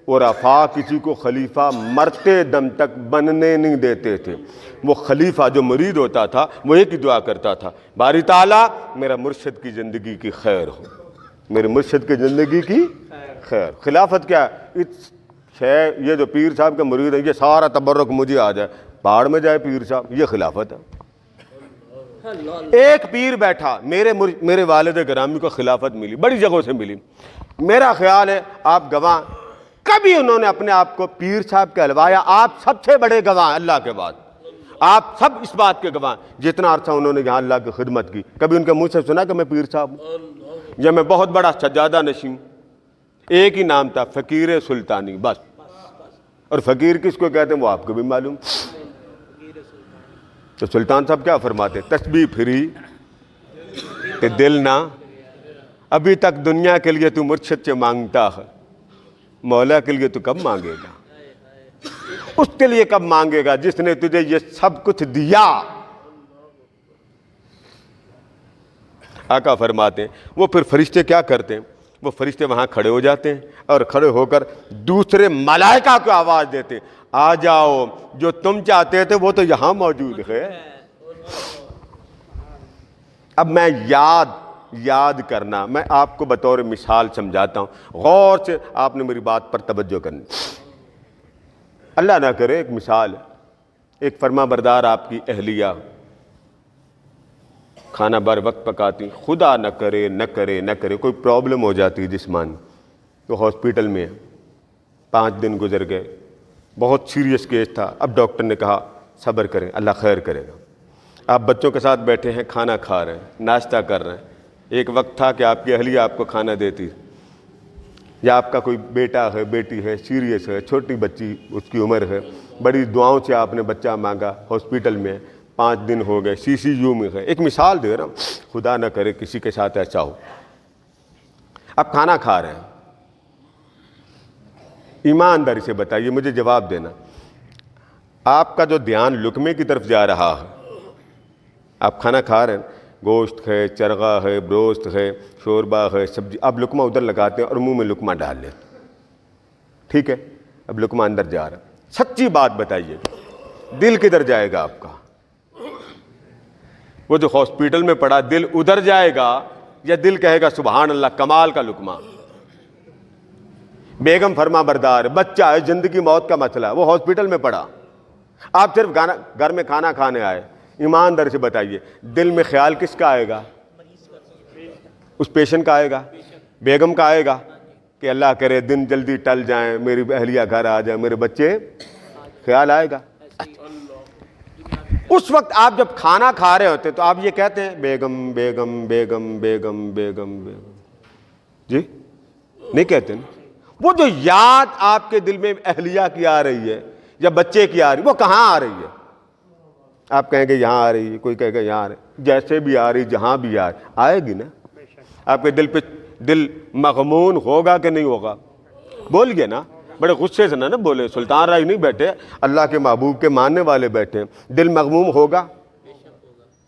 عرفاء کسی کو خلیفہ مرتے دم تک بننے نہیں دیتے تھے۔ وہ خلیفہ جو مرید ہوتا تھا وہ ایک ہی دعا کرتا تھا، باری تعالیٰ میرا مرشد کی زندگی کی خیر ہو، میرے مرشد کی زندگی کی خیر۔ خلافت کیا ہے؟ یہ جو پیر صاحب کے مرید ہیں، یہ سارا تبرک مجھے آ جائے، پہاڑ میں جائے پیر صاحب، یہ خلافت ہے۔ ایک پیر بیٹھا، میرے والد گرامی کو خلافت ملی، بڑی جگہوں سے ملی، میرا خیال ہے آپ گواہ، کبھی انہوں نے اپنے آپ کو پیر صاحب کہلوایا؟ آپ سب سے بڑے گواہ اللہ کے بعد، آپ سب اس بات کے گواہ، جتنا عرصہ انہوں نے یہاں اللہ کی خدمت کی، کبھی ان کے منہ سے سنا کہ میں پیر صاحب ہوں؟ یا میں بہت بڑا سجادہ نشین؟ ایک ہی نام تھا، فقیر سلطانی، بس۔ اور فقیر کس کو کہتے ہیں وہ آپ کو بھی معلوم۔ تو سلطان صاحب کیا فرماتے؟ تسبیح پھری کہ دل نہ، ابھی تک دنیا کے لیے تو مرشد سے مانگتا ہے، مولا کے لیے تو کب مانگے گا؟ اس کے لیے کب مانگے گا جس نے تجھے یہ سب کچھ دیا؟ آقا فرماتے ہیں وہ پھر فرشتے کیا کرتے ہیں؟ وہ فرشتے وہاں کھڑے ہو جاتے ہیں اور کھڑے ہو کر دوسرے ملائکہ کو آواز دیتے ہیں، آ جاؤ، جو تم چاہتے تھے وہ تو یہاں موجود ہے۔ اب میں یاد کرنا، میں آپ کو بطور مثال سمجھاتا ہوں، غور سے آپ نے میری بات پر توجہ کرنی۔ اللہ نہ کرے، ایک مثال ہے، ایک فرما بردار آپ کی اہلیہ کھانا بر وقت پکاتی، خدا نہ کرے نہ کرے نہ کرے کوئی پرابلم ہو جاتی جسمانی، تو ہاسپٹل میں 5 دن گزر گئے، بہت سیریس کیس تھا۔ اب ڈاکٹر نے کہا صبر کریں، اللہ خیر کرے گا۔ آپ بچوں کے ساتھ بیٹھے ہیں، کھانا کھا رہے ہیں، ناشتہ کر رہے ہیں، ایک وقت تھا کہ آپ کی اہلیہ آپ کو کھانا دیتی، یا آپ کا کوئی بیٹا ہے، بیٹی ہے، سیریس ہے، چھوٹی بچی اس کی عمر ہے، بڑی دعاؤں سے آپ نے بچہ مانگا، ہاسپٹل میں 5 دن ہو گئے، CCU میں ہے۔ ایک مثال دے رہا ہوں، خدا نہ کرے کسی کے ساتھ ایسا ہو۔ اب کھانا کھا رہے ہیں، ایمانداری سے بتائیے، مجھے جواب دینا، آپ کا جو دھیان لقمے کی طرف جا رہا ہے، آپ کھانا کھا رہے ہیں، گوشت ہے، چرغا ہے، بروست ہے، شوربہ ہے، سبزی، آپ لقمہ ادھر لگاتے ہیں اور منہ میں لقمہ ڈال لیتے، ٹھیک ہے؟ اب لقمہ اندر جا رہا ہے، سچی بات بتائیے، دل کدھر جائے گا آپ کا؟ وہ جو ہاسپٹل میں پڑا، دل ادھر جائے گا یا دل کہے گا سبحان اللہ کمال کا لقمہ؟ بیگم فرما بردار، بچہ ہے، زندگی موت کا مسئلہ ہے، وہ ہاسپٹل میں پڑا، آپ صرف گھر میں کھانا کھانے آئے، ایماندار سے بتائیے دل میں خیال کس کا آئے گا؟ اس پیشنٹ کا آئے گا، بیگم کا آئے گا کہ اللہ کرے دن جلدی ٹل جائیں، میری اہلیہ گھر آ جائے، میرے بچے، خیال آئے گا؟ اس وقت آپ جب کھانا کھا رہے ہوتے تو آپ یہ کہتے ہیں بیگم بیگم بیگم بیگم بیگم بیگم، جی نہیں کہتے نا؟ وہ جو یاد آپ کے دل میں اہلیہ کی آ رہی ہے یا بچے کی آ رہی ہے، وہ کہاں آ رہی ہے؟ آپ کہیں گے یہاں آ رہی ہے، کوئی کہے گا یہاں آ رہی ہے، جیسے بھی آ رہی، جہاں بھی آئے گی نا۔ آپ کے دل پہ دل مغمون ہوگا کہ نہیں ہوگا؟ بولیے نا، بڑے غصے سے نہ بولے، سلطان رائی نہیں بیٹھے، اللہ کے محبوب کے ماننے والے بیٹھے، دل مغموم ہوگا؟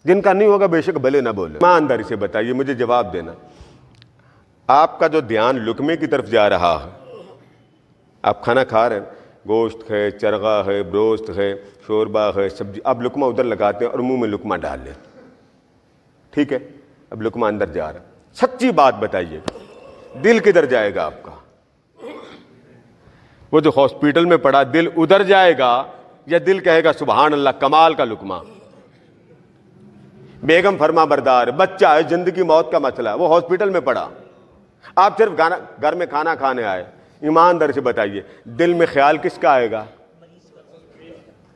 جن کا نہیں ہوگا بے شک بھلے نہ بولے۔ ایمانداری سے بتائیے، مجھے جواب دینا، آپ کا جو دھیان لقمے کی طرف جا رہا ہے، آپ کھانا کھا رہے ہیں، گوشت ہے، چرغا ہے، بروست ہے، شوربہ ہے، سبزی، آپ لقمہ ادھر لگاتے ہیں اور منہ میں لقمہ ڈال لیتے، ٹھیک ہے؟ اب لقمہ اندر جا رہا ہے، سچی بات بتائیے دل کدھر جائے گا آپ کا؟ وہ جو ہاسپٹل میں پڑا، دل ادھر جائے گا یا دل کہے گا سبحان اللہ کمال کا لقمہ؟ بیگم فرما بردار، بچہ ہے، زندگی موت کا مسئلہ ہے، وہ ہاسپٹل میں پڑا، آپ صرف گھر میں کھانا کھانے آئے، ایماندار سے بتائیے دل میں خیال کس کا آئے گا؟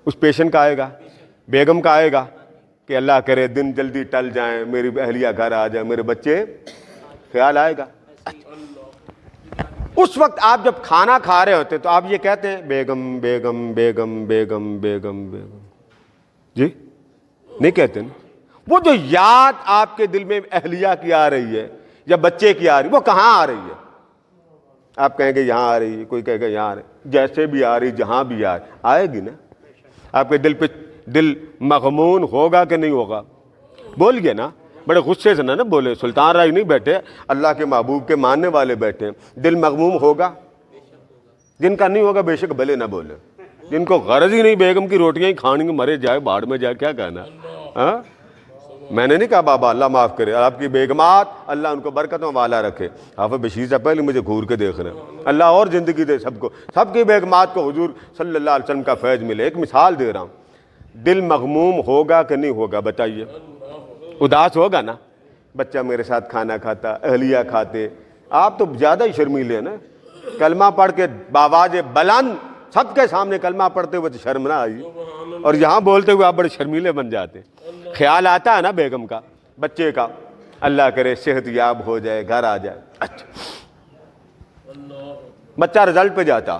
اس پیشنٹ کا آئے گا, بیگم کا آئے گا کہ اللہ کرے دن جلدی ٹل جائیں, میری اہلیہ گھر آ جائیں, میرے بچے, خیال آئے گا. اس وقت آپ جب کھانا کھا رہے ہوتے تو آپ یہ کہتے ہیں بیگم بیگم بیگم بیگم بیگم بیگم, جی نہیں کہتے نا. وہ جو یاد آپ کے دل میں اہلیہ کی آ رہی ہے یا بچے کی آ رہی ہے, وہ کہاں آ رہی ہے؟ آپ کہیں گے یہاں آ رہی ہے, کوئی کہے گا یہاں آ رہی, جیسے بھی آ رہی, جہاں بھی آئے گی نا. آپ کے دل پہ دل مغمون ہوگا کہ نہیں ہوگا؟ بولیے نا, بڑے غصے سے نہ بولے. سلطان رائی نہیں بیٹھے, اللہ کے محبوب کے ماننے والے بیٹھے. دل مغموم ہوگا. جن کا نہیں ہوگا بے شک بھلے نہ بولے. جن کو غرض ہی نہیں بیگم کی روٹیاں ہی کھانی, مرے جائے بھاڑ میں جائے, کیا کہنا. ہاں میں نے نہیں کہا بابا اللہ معاف کرے, آپ کی بیگمات اللہ ان کو برکتوں والا رکھے. حافظ بشیر سے پہلے مجھے گھور کے دیکھ رہے ہیں, اللہ اور زندگی دے سب کو, سب کی بیگمات کو حضور صلی اللہ علیہ وسلم کا فیض ملے. ایک مثال دے رہا ہوں, دل مغموم ہوگا کہ نہیں ہوگا بتائیے؟ اداس ہوگا نا. بچہ میرے ساتھ کھانا کھاتا, اہلیہ کھاتے, آپ تو زیادہ ہی شرمیلے ہیں نا. کلمہ پڑھ کے باواز بلند سب کے سامنے کلمہ پڑھتے ہوئے تو شرم نہ آئی, اور یہاں بولتے ہوئے آپ بڑے شرمیلے بن جاتے. خیال آتا ہے نا بیگم کا, بچے کا, اللہ کرے صحت یاب ہو جائے, گھر آ جائے. اچھا بچہ رزلٹ پہ جاتا,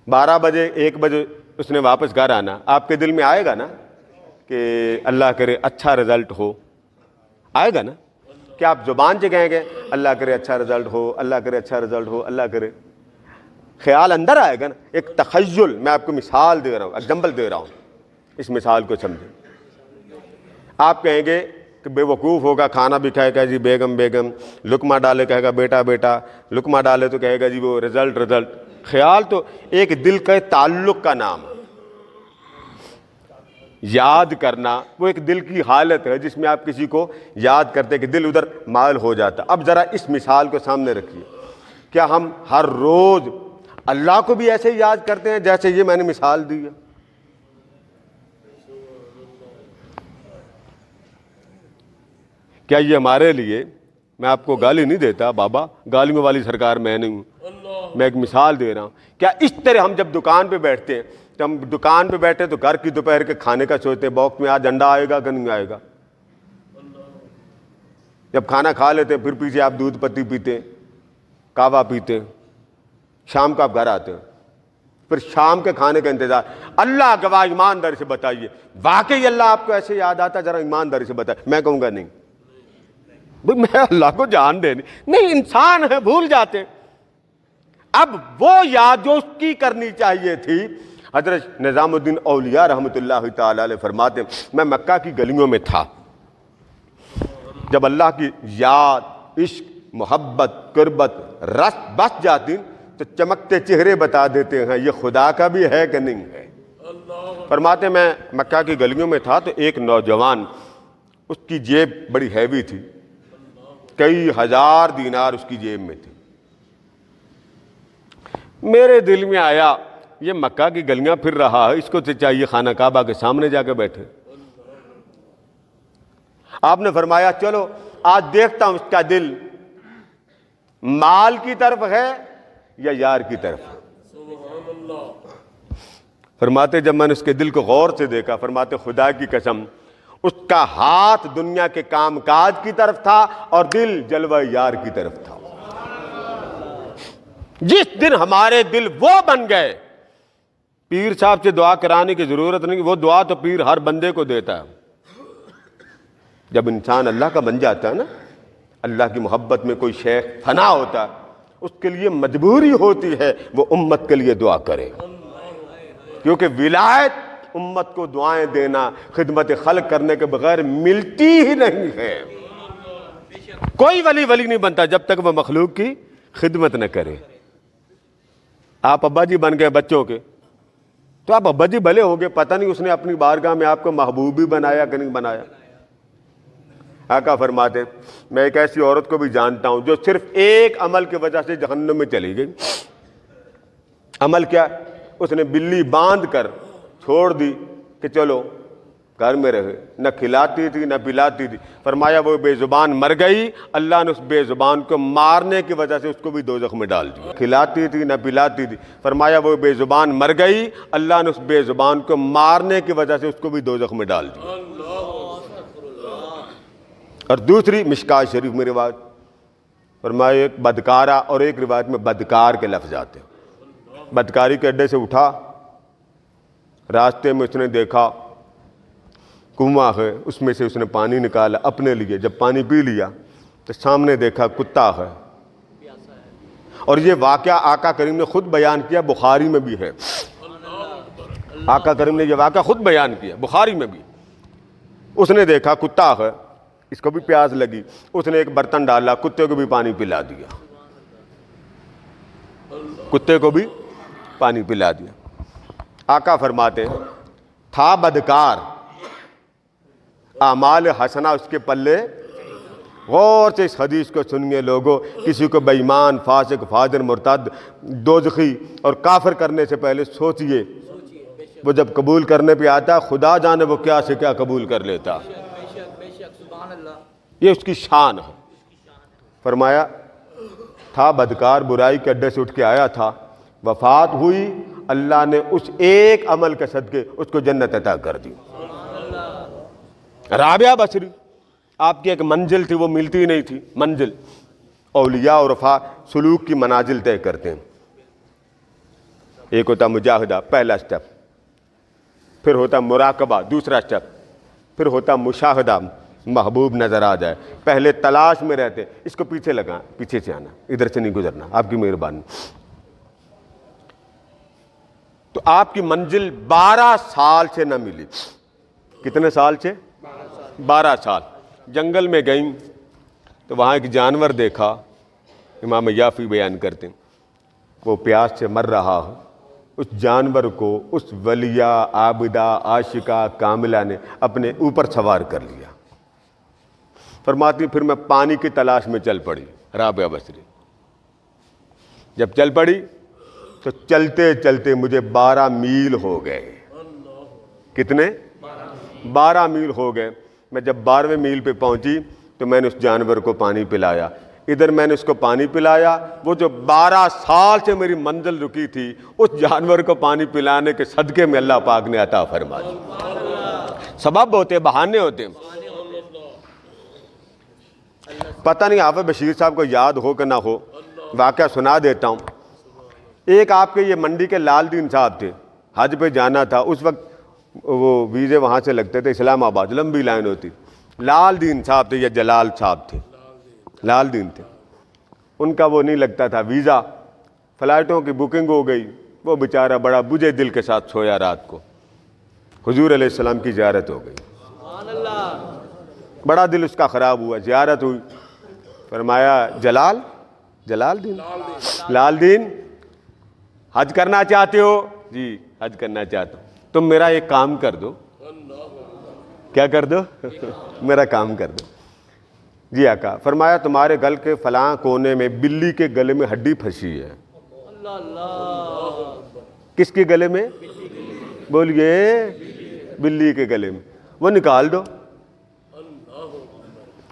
12 بجے 1 بجے اس نے واپس گھر آنا, آپ کے دل میں آئے گا نا کہ اللہ کرے اچھا رزلٹ ہو؟ آئے گا نا. کہ آپ زبان سے کہیں گے اللہ کرے اچھا رزلٹ ہو, اللہ کرے اچھا رزلٹ ہو, اللہ کرے. خیال اندر آئے گا نا. ایک تخیل, میں آپ کو مثال دے رہا ہوں, ایگزامپل دے رہا ہوں, اس مثال کو سمجھیں. آپ کہیں گے کہ بے وقوف ہوگا, کھانا بھی کھائے گا جی بیگم بیگم, لقمہ ڈالے کہے گا بیٹا بیٹا, لقمہ ڈالے تو کہے گا جی وہ رزلٹ رزلٹ. خیال تو ایک دل کے تعلق کا نام ہے. یاد کرنا وہ ایک دل کی حالت ہے جس میں آپ کسی کو یاد کرتے کہ دل ادھر مائل ہو جاتا. اب ذرا اس مثال کو سامنے رکھیے, کیا ہم ہر روز اللہ کو بھی ایسے یاد کرتے ہیں جیسے یہ میں نے مثال دی ہے؟ کیا یہ ہمارے لیے, میں آپ کو گالی نہیں دیتا بابا, گالیوں والی سرکار میں نہیں ہوں, میں ایک مثال دے رہا ہوں. کیا اس طرح ہم جب دکان پہ بیٹھتے ہیں, جب ہم دکان پہ بیٹھے تو گھر کی دوپہر کے کھانے کا سوچتے ہیں باکس میں آج انڈا آئے گا کہ نہیں آئے گا. جب کھانا کھا لیتے پھر پیچھے آپ دودھ پتی پیتے, کہوہ پیتے, شام کو آپ گھر آتے ہیں, پھر شام کے کھانے کا انتظار. اللہ گواہ, ایمانداری سے بتائیے واقعی اللہ آپ کو ایسے یاد آتا؟ ذرا ایمانداری سے بتائیے. میں کہوں گا نہیں بھئی, میں اللہ کو جان دے نہیں, انسان ہے بھول جاتے. اب وہ یاد جو اس کی کرنی چاہیے تھی. حضرت نظام الدین اولیاء رحمۃ اللہ تعالی علیہ فرماتے ہیں, میں مکہ کی گلیوں میں تھا, جب اللہ کی یاد, عشق, محبت, قربت رس بس جاتی تو چمکتے چہرے بتا دیتے ہیں یہ خدا کا بھی ہے کہ نہیں ہے. فرماتے میں مکہ کی گلیوں میں تھا تو ایک نوجوان, اس کی جیب بڑی ہیوی تھی, کئی ہزار دینار اس کی جیب میں تھی. میرے دل میں آیا یہ مکہ کی گلیاں پھر رہا ہے, اس کو تو چاہیے خانہ کعبہ کے سامنے جا کے بیٹھے. آپ نے فرمایا چلو آج دیکھتا ہوں اس کا دل مال کی طرف ہے یا یار کی طرف. فرماتے جب میں نے اس کے دل کو غور سے دیکھا, فرماتے خدا کی قسم اس کا ہاتھ دنیا کے کام کاج کی طرف تھا اور دل جلوہ یار کی طرف تھا. جس دن ہمارے دل وہ بن گئے, پیر صاحب سے دعا کرانے کی ضرورت نہیں, وہ دعا تو پیر ہر بندے کو دیتا ہے. جب انسان اللہ کا بن جاتا ہے نا, اللہ کی محبت میں کوئی شیخ فنا ہوتا ہے, اس کے لیے مجبوری ہوتی ہے وہ امت کے لیے دعا کرے, کیونکہ ولایت امت کو دعائیں دینا, خدمت خلق کرنے کے بغیر ملتی ہی نہیں ہے. کوئی ولی نہیں بنتا جب تک وہ مخلوق کی خدمت نہ کرے. آپ ابا جی بن گئے بچوں کے, تو آپ ابا جی بھلے ہو گئے, پتہ نہیں اس نے اپنی بارگاہ میں آپ کو محبوب بھی بنایا کہ نہیں بنایا. آقا فرماتے میں ایک ایسی عورت کو بھی جانتا ہوں جو صرف ایک عمل کی وجہ سے جہنم میں چلی گئی. عمل کیا؟ اس نے بلی باندھ کر چھوڑ دی کہ چلو گھر میں رہے، نہ کھلاتی تھی نہ پلاتی تھی۔ فرمایا وہ بے زبان مر گئی، اللہ نے اس بے زبان کو مارنے کی وجہ سے اس کو بھی دوزخ میں ڈال دیا۔ کھلاتی تھی نہ پلاتی تھی، فرمایا وہ بے زبان مر گئی، اللہ نے اس بے زبان کو مارنے کی وجہ سے اس کو بھی دوزخ میں ڈال دیا۔ اور دوسری مشکات شریف میں روایت، فرمایا ایک بدکارہ، اور ایک روایت میں بدکار کے لفظ آتے ہیں۔ بدکاری کے اڈے سے اٹھا، راستے میں اس نے دیکھا کنواں ہے، اس میں سے اس نے پانی نکالا اپنے لیے۔ جب پانی پی لیا تو سامنے دیکھا کتا ہے، اور یہ واقعہ آقا کریم نے خود بیان کیا، بخاری میں بھی ہے۔ آقا کریم نے یہ واقعہ خود بیان کیا، بخاری میں بھی۔ اس نے دیکھا کتا ہے، اس کو بھی پیاس لگی، اس نے ایک برتن ڈالا، کتے کو بھی پانی پلا دیا، کتے کو بھی پانی پلا دیا۔ آقا فرماتے ہیں تھا بدکار، اعمال حسنہ اس کے پلے۔ غور سے اس حدیث کو سنیے لوگوں، کسی کو بے ایمان، فاسق، فاجر، مرتد، دوزخی اور کافر کرنے سے پہلے سوچئے، وہ جب قبول کرنے پہ آتا خدا جانے وہ کیا سے کیا قبول کر لیتا۔ یہ اس کی شان ہے۔ فرمایا تھا بدکار، برائی کے اڈے سے اٹھ کے آیا تھا، وفات ہوئی، اللہ نے اس ایک عمل کے صدقے اس کو جنت عطا کر دی۔ رابعہ بصری، آپ کی ایک منزل تھی، وہ ملتی نہیں تھی۔ منزل، اولیاء اور عرفاء سلوک کی منازل طے کرتے ہیں۔ ایک ہوتا مجاہدہ، پہلا سٹیپ، پھر ہوتا مراقبہ، دوسرا سٹیپ، پھر ہوتا مشاہدہ، محبوب نظر آ جائے۔ پہلے تلاش میں رہتے، اس کو پیچھے لگا، پیچھے سے آنا، ادھر سے نہیں گزرنا، آپ کی مہربانی۔ تو آپ کی منزل 12 سال سے نہ ملی۔ کتنے سال سے؟ 12 سال۔ جنگل میں گئیں تو وہاں ایک جانور دیکھا، امام یافی بیان کرتے ہیں، وہ پیاس سے مر رہا ہے۔ اس جانور کو اس ولیہ، عابدہ، عاشقہ، کاملہ نے اپنے اوپر سوار کر لیا۔ فرماتی پھر میں پانی کی تلاش میں چل پڑی، رابعہ بصری۔ جب چل پڑی تو چلتے چلتے مجھے 12 میل ہو گئے۔ کتنے؟ 12 میل ہو گئے۔ میں جب 12ویں میل پہ پہنچی تو میں نے اس جانور کو پانی پلایا۔ ادھر میں نے اس کو پانی پلایا، وہ جو 12 سال سے میری منزل رکی تھی، اس جانور کو پانی پلانے کے صدقے میں اللہ پاک نے عطا فرما دی۔ سبب ہوتے، بہانے ہوتے۔ پتہ نہیں حافظ بشیر صاحب کو یاد ہو کہ نہ ہو، واقعہ سنا دیتا ہوں۔ ایک آپ کے یہ منڈی کے لال دین صاحب تھے، حج پہ جانا تھا، اس وقت وہ ویزے وہاں سے لگتے تھے اسلام آباد، لمبی لائن ہوتی۔ لال دین صاحب تھے یا جلال صاحب تھے، لال دین تھے، ان کا وہ نہیں لگتا تھا ویزا، فلائٹوں کی بکنگ ہو گئی، وہ بیچارہ بڑا بجھے دل کے ساتھ سویا رات کو۔ حضور علیہ السلام کی زیارت ہو گئی، بڑا دل اس کا خراب ہوا، زیارت ہوئی، فرمایا جلال دین، لال دین حج کرنا چاہتے ہو؟ جی حج کرنا چاہتا ہوں، تم میرا ایک کام کر دو۔ کیا کر دو؟ میرا کام کر دو۔ جی آقا، فرمایا تمہارے گل کے فلاں کونے میں بلی کے گلے میں ہڈی پھنسی ہے۔ کس کے گلے میں؟ بولیے، بلی کے گلے میں، وہ نکال دو۔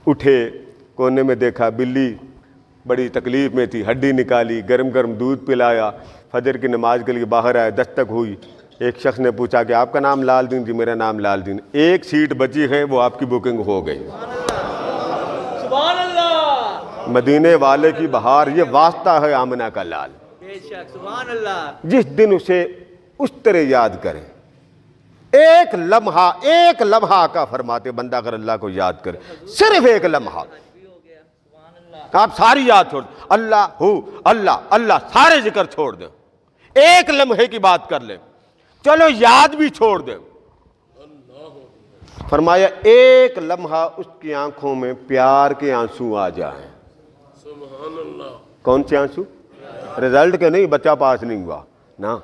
اٹھے، کونے میں دیکھا بلی بڑی تکلیف میں تھی، ہڈی نکالی، گرم گرم دودھ پلایا، فجر کی نماز کے لیے باہر آئے، دستک ہوئی، ایک شخص نے پوچھا کہ آپ کا نام لال دین؟ جی میرا نام لال دین۔ ایک سیٹ بچی ہے، وہ آپ کی بکنگ ہو گئی۔ سبحان اللہ، مدینے والے کی بہار، یہ واسطہ ہے آمنہ کا لال۔ بے شک، سبحان اللہ۔ جس دن اسے اس طرح یاد کریں، ایک لمحہ آقا فرماتے بندہ اگر اللہ کو یاد کرے، صرف ایک لمحہ، آپ ساری یاد چھوڑ دیں، اللہ ہو، اللہ سارے ذکر چھوڑ دیں، ایک لمحے کی بات کر لیں، چلو یاد بھی چھوڑ دیں۔ فرمایا ایک لمحہ اس کی آنکھوں میں پیار کے آنسو آ جائیں۔ سبحان اللہ۔ کون سے آنسو؟ رزلٹ کے نہیں، بچہ پاس نہیں ہوا نا،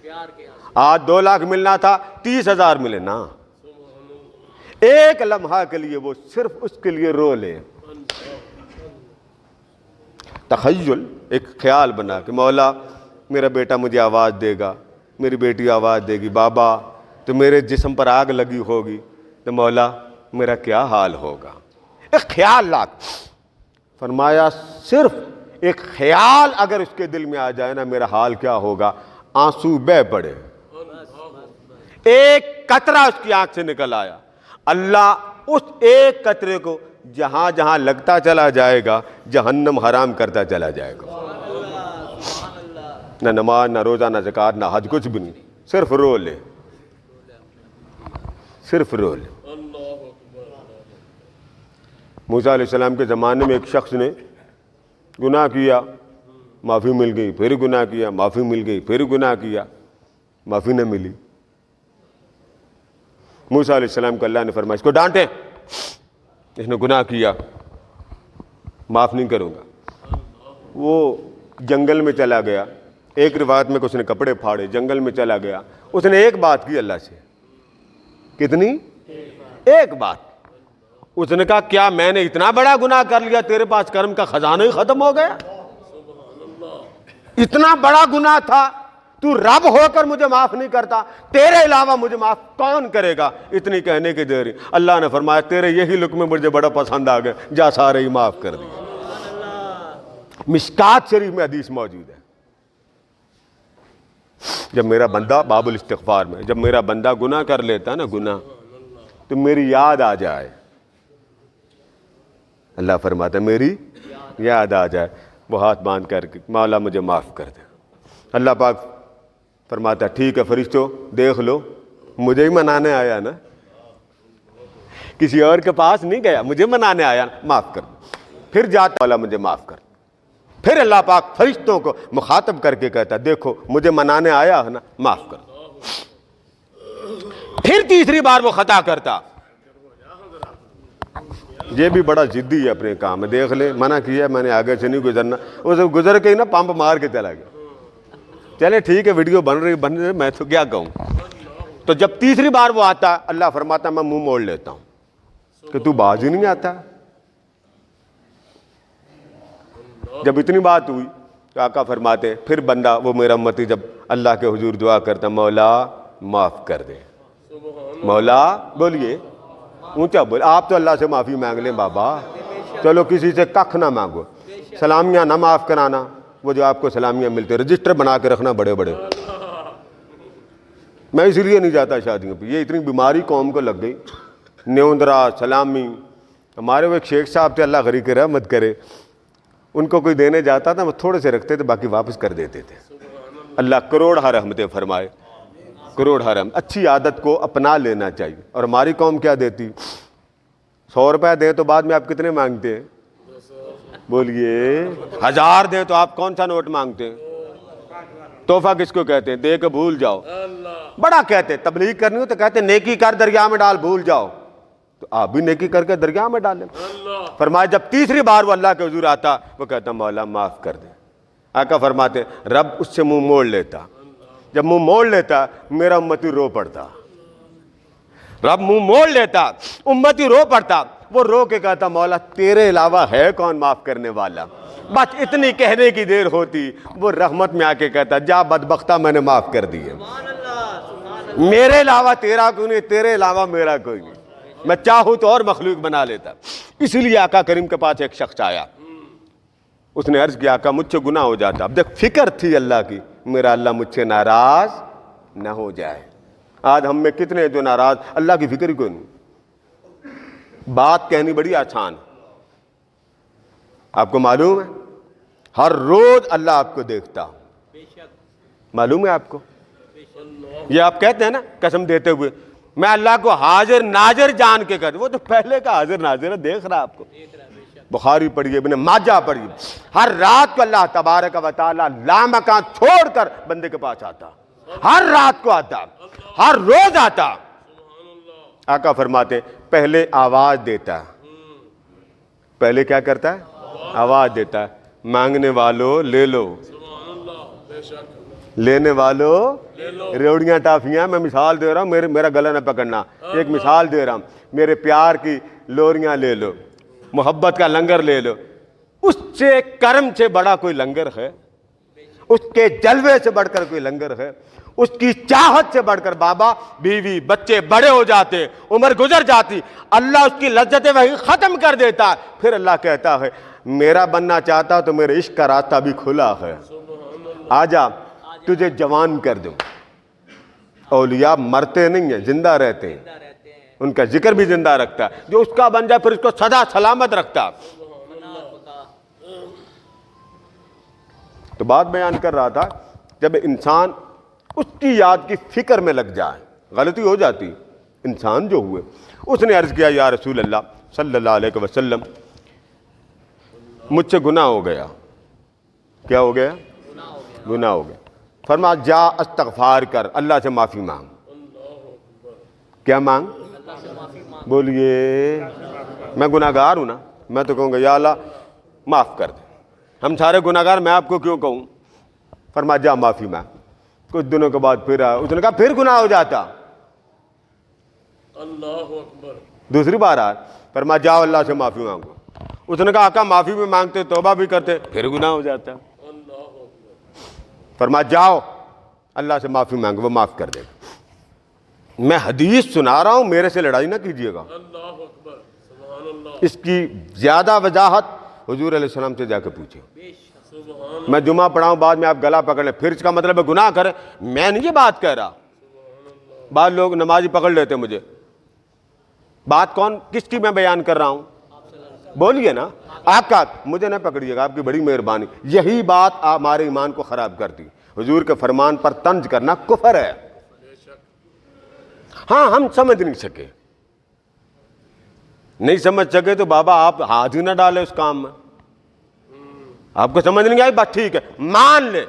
پیار کے آنسو۔ آج 2 لاکھ ملنا تھا، 30,000 ملے نا۔ ایک لمحہ کے لیے وہ صرف اس کے لیے رو لے۔ تخیل، ایک خیال بنا کہ مولا میرا بیٹا مجھے آواز دے گا، میری بیٹی آواز دے گی، بابا تو میرے جسم پر آگ لگی ہوگی تو مولا میرا کیا حال ہوگا. ایک خیال لاکھ. فرمایا صرف ایک خیال اگر اس کے دل میں آ جائے نا میرا حال کیا ہوگا, آنسو بہہ پڑے. ایک قطرہ اس کی آنکھ سے نکل آیا. اللہ اس ایک قطرے کو جہاں جہاں لگتا چلا جائے گا جہنم حرام کرتا چلا جائے گا. نہ نماز نہ روزہ نہ زکوٰۃ نہ حج, کچھ بھی نہیں, صرف رو لے, صرف رو لے. موسیٰ علیہ السلام کے زمانے میں ایک شخص نے گناہ کیا, معافی مل گئی, پھر گناہ کیا, معافی مل گئی, پھر گناہ کیا, معافی نہ ملی. موسیٰ علیہ السلام کو اللہ نے فرمایا اس کو ڈانٹیں, اس نے گناہ کیا, معاف نہیں کروں گا. وہ جنگل میں چلا گیا. ایک روایت میں کہ اس نے کپڑے پھاڑے, جنگل میں چلا گیا. اس نے ایک بات کی اللہ سے. کتنی؟ ایک بات. اس نے کہا کیا میں نے اتنا بڑا گناہ کر لیا تیرے پاس کرم کا خزانہ ہی ختم ہو گیا؟ اتنا بڑا گناہ تھا, تو رب ہو کر مجھے معاف نہیں کرتا, تیرے علاوہ مجھے معاف کون کرے گا؟ اتنی کہنے کی دیر اللہ نے فرمایا تیرے یہی لقمے مجھے بڑا پسند آ گئے, جا سارے ہی معاف کر دیے. مشکات شریف میں حدیث موجود ہے. جب میرا بندہ باب الاستغفار میں جب میرا بندہ گناہ کر لیتا نا گناہ, تو میری یاد آ جائے, اللہ فرماتا ہے میری یاد آ جائے, وہ ہاتھ باندھ کر کے مولا مجھے معاف کر دے. اللہ پاک فرماتا ہے ٹھیک ہے فرشتوں دیکھ لو, مجھے ہی منانے آیا نا, کسی اور کے پاس نہیں گیا, مجھے منانے آیا نا, معاف کر. پھر جاتا مولا مجھے معاف کر. پھر اللہ پاک فرشتوں کو مخاطب کر کے کہتا دیکھو مجھے منانے آیا ہے نا, معاف کر. پھر تیسری بار وہ خطا کرتا. یہ بھی بڑا ضدی ہے اپنے کام میں, دیکھ لے منع کیا میں نے آگے سے نہیں گزرنا, اسے گزر کے ہی نا پمپ مار کے چلا گیا. چلے ٹھیک ہے ویڈیو بن رہی میں تو کیا کہوں. تو جب تیسری بار وہ آتا اللہ فرماتا میں منہ موڑ لیتا ہوں کہ تو باز ہی نہیں آتا. جب اتنی بات ہوئی تو آقا فرماتے پھر بندہ وہ میرا امتی جب اللہ کے حضور دعا کرتا مولا معاف کر دے. مولا بولیے اونچا بول, آپ تو اللہ سے معافی مانگ لیں بابا, چلو کسی سے ککھ نہ مانگو, سلامیاں نہ معاف کرانا, وہ جو آپ کو سلامیاں ملتے رجسٹر بنا کے رکھنا بڑے بڑے. میں اس لیے نہیں جاتا شادیوں پہ, یہ اتنی بیماری قوم کو لگ گئی, نیوندرا سلامی. ہمارے وہ ایک شیخ صاحب تھے اللہ غریق رحمت کرے, ان کو کوئی دینے جاتا تھا وہ تھوڑے سے رکھتے تھے باقی واپس کر دیتے تھے. اللہ کروڑ رحمتیں فرمائے, کروڑ رحمت. اچھی عادت کو اپنا لینا چاہیے. اور ہماری قوم کیا دیتی, 100 روپے دیں تو بعد میں آپ کتنے مانگتے ہیں؟ بولیے 1000 دیں تو آپ کون سا نوٹ مانگتے ہیں؟ تحفہ کس کو کہتے ہیں؟ دے کے بھول جاؤ. بڑا کہتے ہیں تبلیغ کرنی ہو تو کہتے ہیں نیکی کر دریا میں ڈال بھول جاؤ, تو آپ بھی نیکی کر کے دریا میں ڈالیں. فرمایا جب تیسری بار وہ اللہ کے حضور آتا وہ کہتا مولا معاف کر دے. آقا فرماتے رب اس سے منہ موڑ لیتا. جب منہ موڑ لیتا میرا امتی رو پڑتا. رب منہ موڑ لیتا امتی رو پڑتا. وہ رو کے کہتا مولا تیرے علاوہ ہے کون معاف کرنے والا. بس اتنی کہنے کی دیر ہوتی وہ رحمت میں آ کے کہتا جا بدبختہ میں نے معاف کر دیے, میرے علاوہ تیرا کوئی نہیں, تیرے علاوہ میرا کوئی نہیں, میں چاہوں تو اور مخلوق بنا لیتا. اسی لیے آقا کریم کے پاس ایک شخص آیا, اس نے عرض کیا آقا مجھ سے گناہ ہو جاتا. اب دیکھ فکر تھی اللہ کی, میرا اللہ مجھ سے ناراض نہ ہو جائے. آج ہم میں کتنے جو ناراض, اللہ کی فکر ہی کوئی نہیں. بات کہنی بڑی آسان, آپ کو معلوم ہے ہر روز اللہ آپ کو دیکھتا, معلوم ہے آپ کو. یہ آپ کہتے ہیں نا قسم دیتے ہوئے میں اللہ کو حاضر ناظر جان کے کہتے, وہ تو پہلے کا حاضر ناظر ہے, دیکھ رہا آپ کو. بخاری پڑھیے, ابن ماجہ پڑھیے, ہر رات کو اللہ تبارک و تعالیٰ لامکان چھوڑ کر بندے کے پاس آتا, ہر رات کو آتا, ہر روز آتا. آقا فرماتے پہلے آواز دیتا. پہلے کیا کرتا ہے؟ آواز دیتا ہے, مانگنے والو لے لو, لینے والو ریوڑیاں ٹافیاں. میں مثال دے رہا ہوں, میرا گلا نہ پکڑنا, ایک مثال دے رہا ہوں. میرے پیار کی لوریاں لے لو, محبت کا لنگر لے لو. اس سے کرم سے بڑا کوئی لنگر ہے؟ اس کے جلوے سے بڑھ کر کوئی لنگر ہے؟ اس کی چاہت سے بڑھ کر بابا بیوی بچے بڑے ہو جاتے، عمر گزر جاتی، اللہ اس کی لذت وحی ختم کر دیتا ہے، پھر اللہ کہتا ہے میرا بننا چاہتا تو میرے عشق کا راستہ بھی کھلا ہے، آجا تجھے جوان کر دوں۔ اولیاء مرتے نہیں ہیں، زندہ رہتے ہیں، ان کا ذکر بھی زندہ رکھتا ہے، جو اس کا بن جائے پھر اس کو سدا سلامت رکھتا ہے۔ تو بات بیان کر رہا تھا، جب انسان اس کی یاد کی فکر میں لگ جائے، غلطی ہو جاتی، انسان جو ہوئے، اس نے عرض کیا یا رسول اللہ صلی اللہ علیہ وسلم مجھ سے گناہ ہو گیا۔ کیا ہو گیا؟ گناہ ہو گیا۔ فرمایا جا استغفار کر، اللہ سے معافی مانگ۔ کیا مانگ؟ بولیے، میں گناہ گار ہوں نا، میں تو کہوں گا یا اللہ معاف کر دے، ہم سارے گناہ گار، میں آپ کو کیوں کہوں؟ فرمایا جا معافی مانگ۔ کچھ دنوں کے بعد پھر آیا، اس نے کہا پھر گناہ ہو جاتا، اللہ اکبر، دوسری بار آیا، فرمایا جاؤ اللہ سے معافی مانگو۔ اس نے کہا آقا معافی بھی مانگتے، توبہ بھی کرتے، پھر گناہ ہو جاتا۔ اللہ اکبر، فرمایا جاؤ اللہ سے معافی مانگو، وہ معاف کر دے گا۔ میں حدیث سنا رہا ہوں، میرے سے لڑائی نہ کیجیے گا۔ اللہ اکبر، سبحان اللہ، اس کی زیادہ وضاحت حضور علیہ السلام سے جا کے پوچھے۔ سبحان میں جمعہ پڑھاؤں بعد میں آپ گلا پکڑ لیں، پھر اس کا مطلب ہے گناہ کریں، میں نہیں یہ بات کہہ رہا۔ بعض لوگ نمازی پکڑ لیتے مجھے، بات کون کس کی میں بیان کر رہا ہوں؟ بولیے نا، آپ کا مجھے نہ پکڑیے گا، آپ کی بڑی مہربانی۔ یہی بات ہمارے ایمان کو خراب کرتی، حضور کے فرمان پر طنز کرنا کفر ہے۔ ہاں ہم سمجھ نہیں سکے، نہیں سمجھ سکے تو بابا آپ ہاتھ ہی نہ ڈالے اس کام میں۔ آپ کو سمجھ نہیں آئی بات، ٹھیک ہے، مان لے،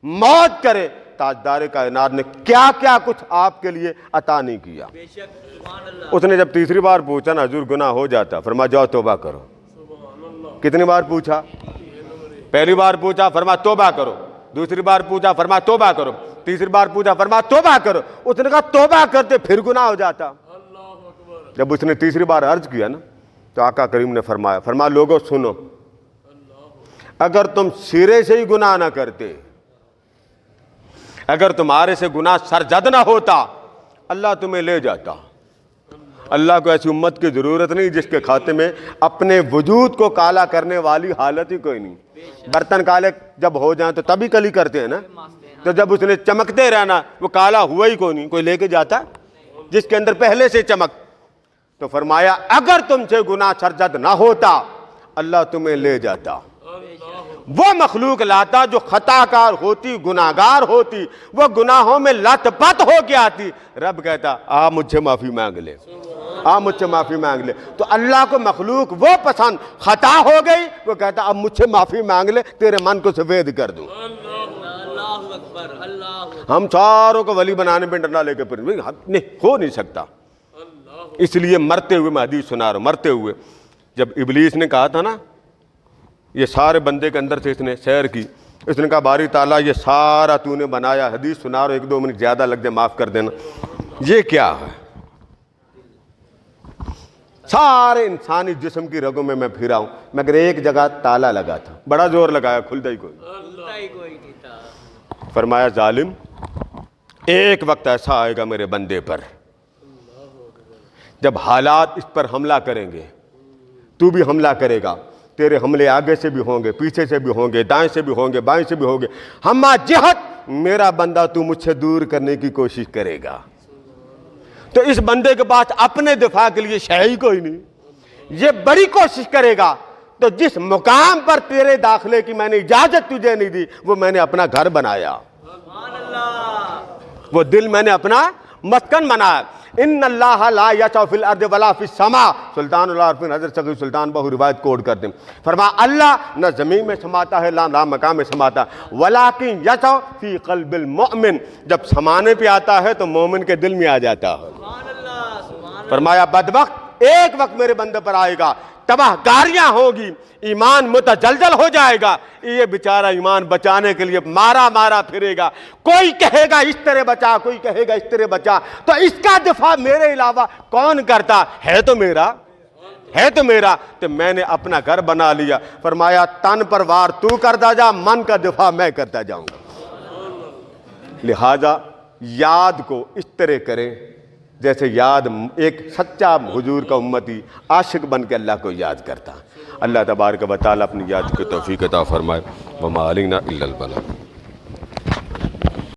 موت کرے، تاجدار کائنات نے کیا کیا کچھ آپ کے لیے عطا نہیں کیا۔ اس نے جب تیسری بار پوچھا نا حضور گناہ ہو جاتا، فرمایا جاؤ توبہ کرو۔ کتنی بار پوچھا؟ پہلی بار پوچھا، فرمایا توبہ کرو، دوسری بار پوچھا، فرمایا توبہ کرو، تیسری بار پوچھا، فرمایا توبہ کرو۔ اس نے کہا توبہ کرتے پھر گناہ ہو جاتا۔ جب اس نے تیسری بار عرض کیا نا تو آقا کریم نے فرمایا لوگوں سنو، اگر تم سرے سے ہی گناہ نہ کرتے، اگر تمہارے سے گناہ سرزد نہ ہوتا، اللہ تمہیں لے جاتا۔ اللہ کو ایسی امت کی ضرورت نہیں جس کے کھاتے میں اپنے وجود کو کالا کرنے والی حالت ہی کوئی نہیں۔ برتن کالے جب ہو جائیں تو تبھی کلی کرتے ہیں نا، تو جب اس نے چمکتے رہنا وہ کالا ہوا ہی کوئی نہیں، کوئی لے کے جاتا جس کے اندر پہلے سے چمک۔ تو فرمایا اگر تم سے گناہ سرزد نہ ہوتا اللہ تمہیں لے جاتا، وہ مخلوق لاتا جو خطا کار ہوتی، گناہ گار ہوتی، وہ گناہوں میں لت پت ہو کے آتی۔ رب کہتا آپ مجھ سے معافی مانگ لے، آپ مجھ سے معافی مانگ لے۔ تو اللہ کو مخلوق وہ پسند، خطا ہو گئی وہ کہتا اب مجھ سے معافی مانگ لے، تیرے من کو سفید کر دوں۔ اللہ اکبر، اللہ ہم ساروں کو ولی بنانے پہ ڈنڈا لے کے پھر نہیں ہو نہیں سکتا۔ اس لیے مرتے ہوئے میں حدیث سنا رہا ہوں، مرتے ہوئے جب ابلیس نے کہا تھا نا یہ سارے بندے کے اندر سے اس نے سیر کی، اس نے کہا باری تعالیٰ یہ سارا تو نے بنایا، حدیث سنا رہا ہوں، 1-2 منٹ زیادہ لگ جائے معاف کر دینا، یہ کیا ہے؟ سارے انسانی جسم کی رگوں میں پھرا ہوں مگر ایک جگہ تالا لگا تھا، بڑا زور لگایا کھلتا ہی کوئی۔ کوئی نہیں تھا۔ فرمایا ظالم ایک وقت ایسا آئے گا میرے بندے پر جب حالات اس پر حملہ کریں گے، تو بھی حملہ کرے گا، تیرے حملے آگے سے بھی ہوں گے، پیچھے سے بھی ہوں گے، دائیں سے بھی ہوں گے، بائیں سے بھی ہوں گے، ہمہ جہت میرا بندہ تو مجھ سے دور کرنے کی کوشش کرے گا۔ تو اس بندے کے پاس اپنے دفاع کے لیے شے ہی کوئی نہیں، یہ بڑی کوشش کرے گا۔ تو جس مقام پر تیرے داخلے کی میں نے اجازت تجھے نہیں دی وہ میں نے اپنا گھر بنایا، سبحان اللہ، وہ دل میں نے اپنا مسکن بنایا۔ ان اللہ لا یسع فی الارض ولا فی السماء، سلطان العارفین حضرت سید سلطان بہو روایت کوڈ کرتے ہیں، فرمایا اللہ نہ زمین میں سماتا ہے نہ مقام میں سماتا، ولیکن یسع فی قلب المؤمن، جب سمانے پہ آتا ہے تو مومن کے دل میں آ جاتا ہے۔ سبحان اللہ، سبحان اللہ۔ فرمایا بدبخت ایک وقت میرے بندے پر آئے گا، تباہ کاریاں ہوگی، ایمان متجلجل ہو جائے گا، یہ بیچارہ ایمان بچانے کے لیے مارا پھرے گا، کوئی کہے گا اس طرح بچا، کوئی کہے گا اس طرح بچا، تو اس کا دفاع میرے علاوہ کون کرتا ہے؟ تو میرا ہے تو میرا، تو میں نے اپنا گھر بنا لیا۔ فرمایا تن پر وار تو کرتا جا، من کا دفاع میں کرتا جاؤں گا۔ لہٰذا یاد کو اس طرح کریں جیسے یاد ایک سچا حضور کا امتی عاشق بن کے اللہ کو یاد کرتا۔ اللہ تبارک و تعالیٰ اپنی یاد کی توفیق عطا فرمائے۔ وما علینا الا البلاغ۔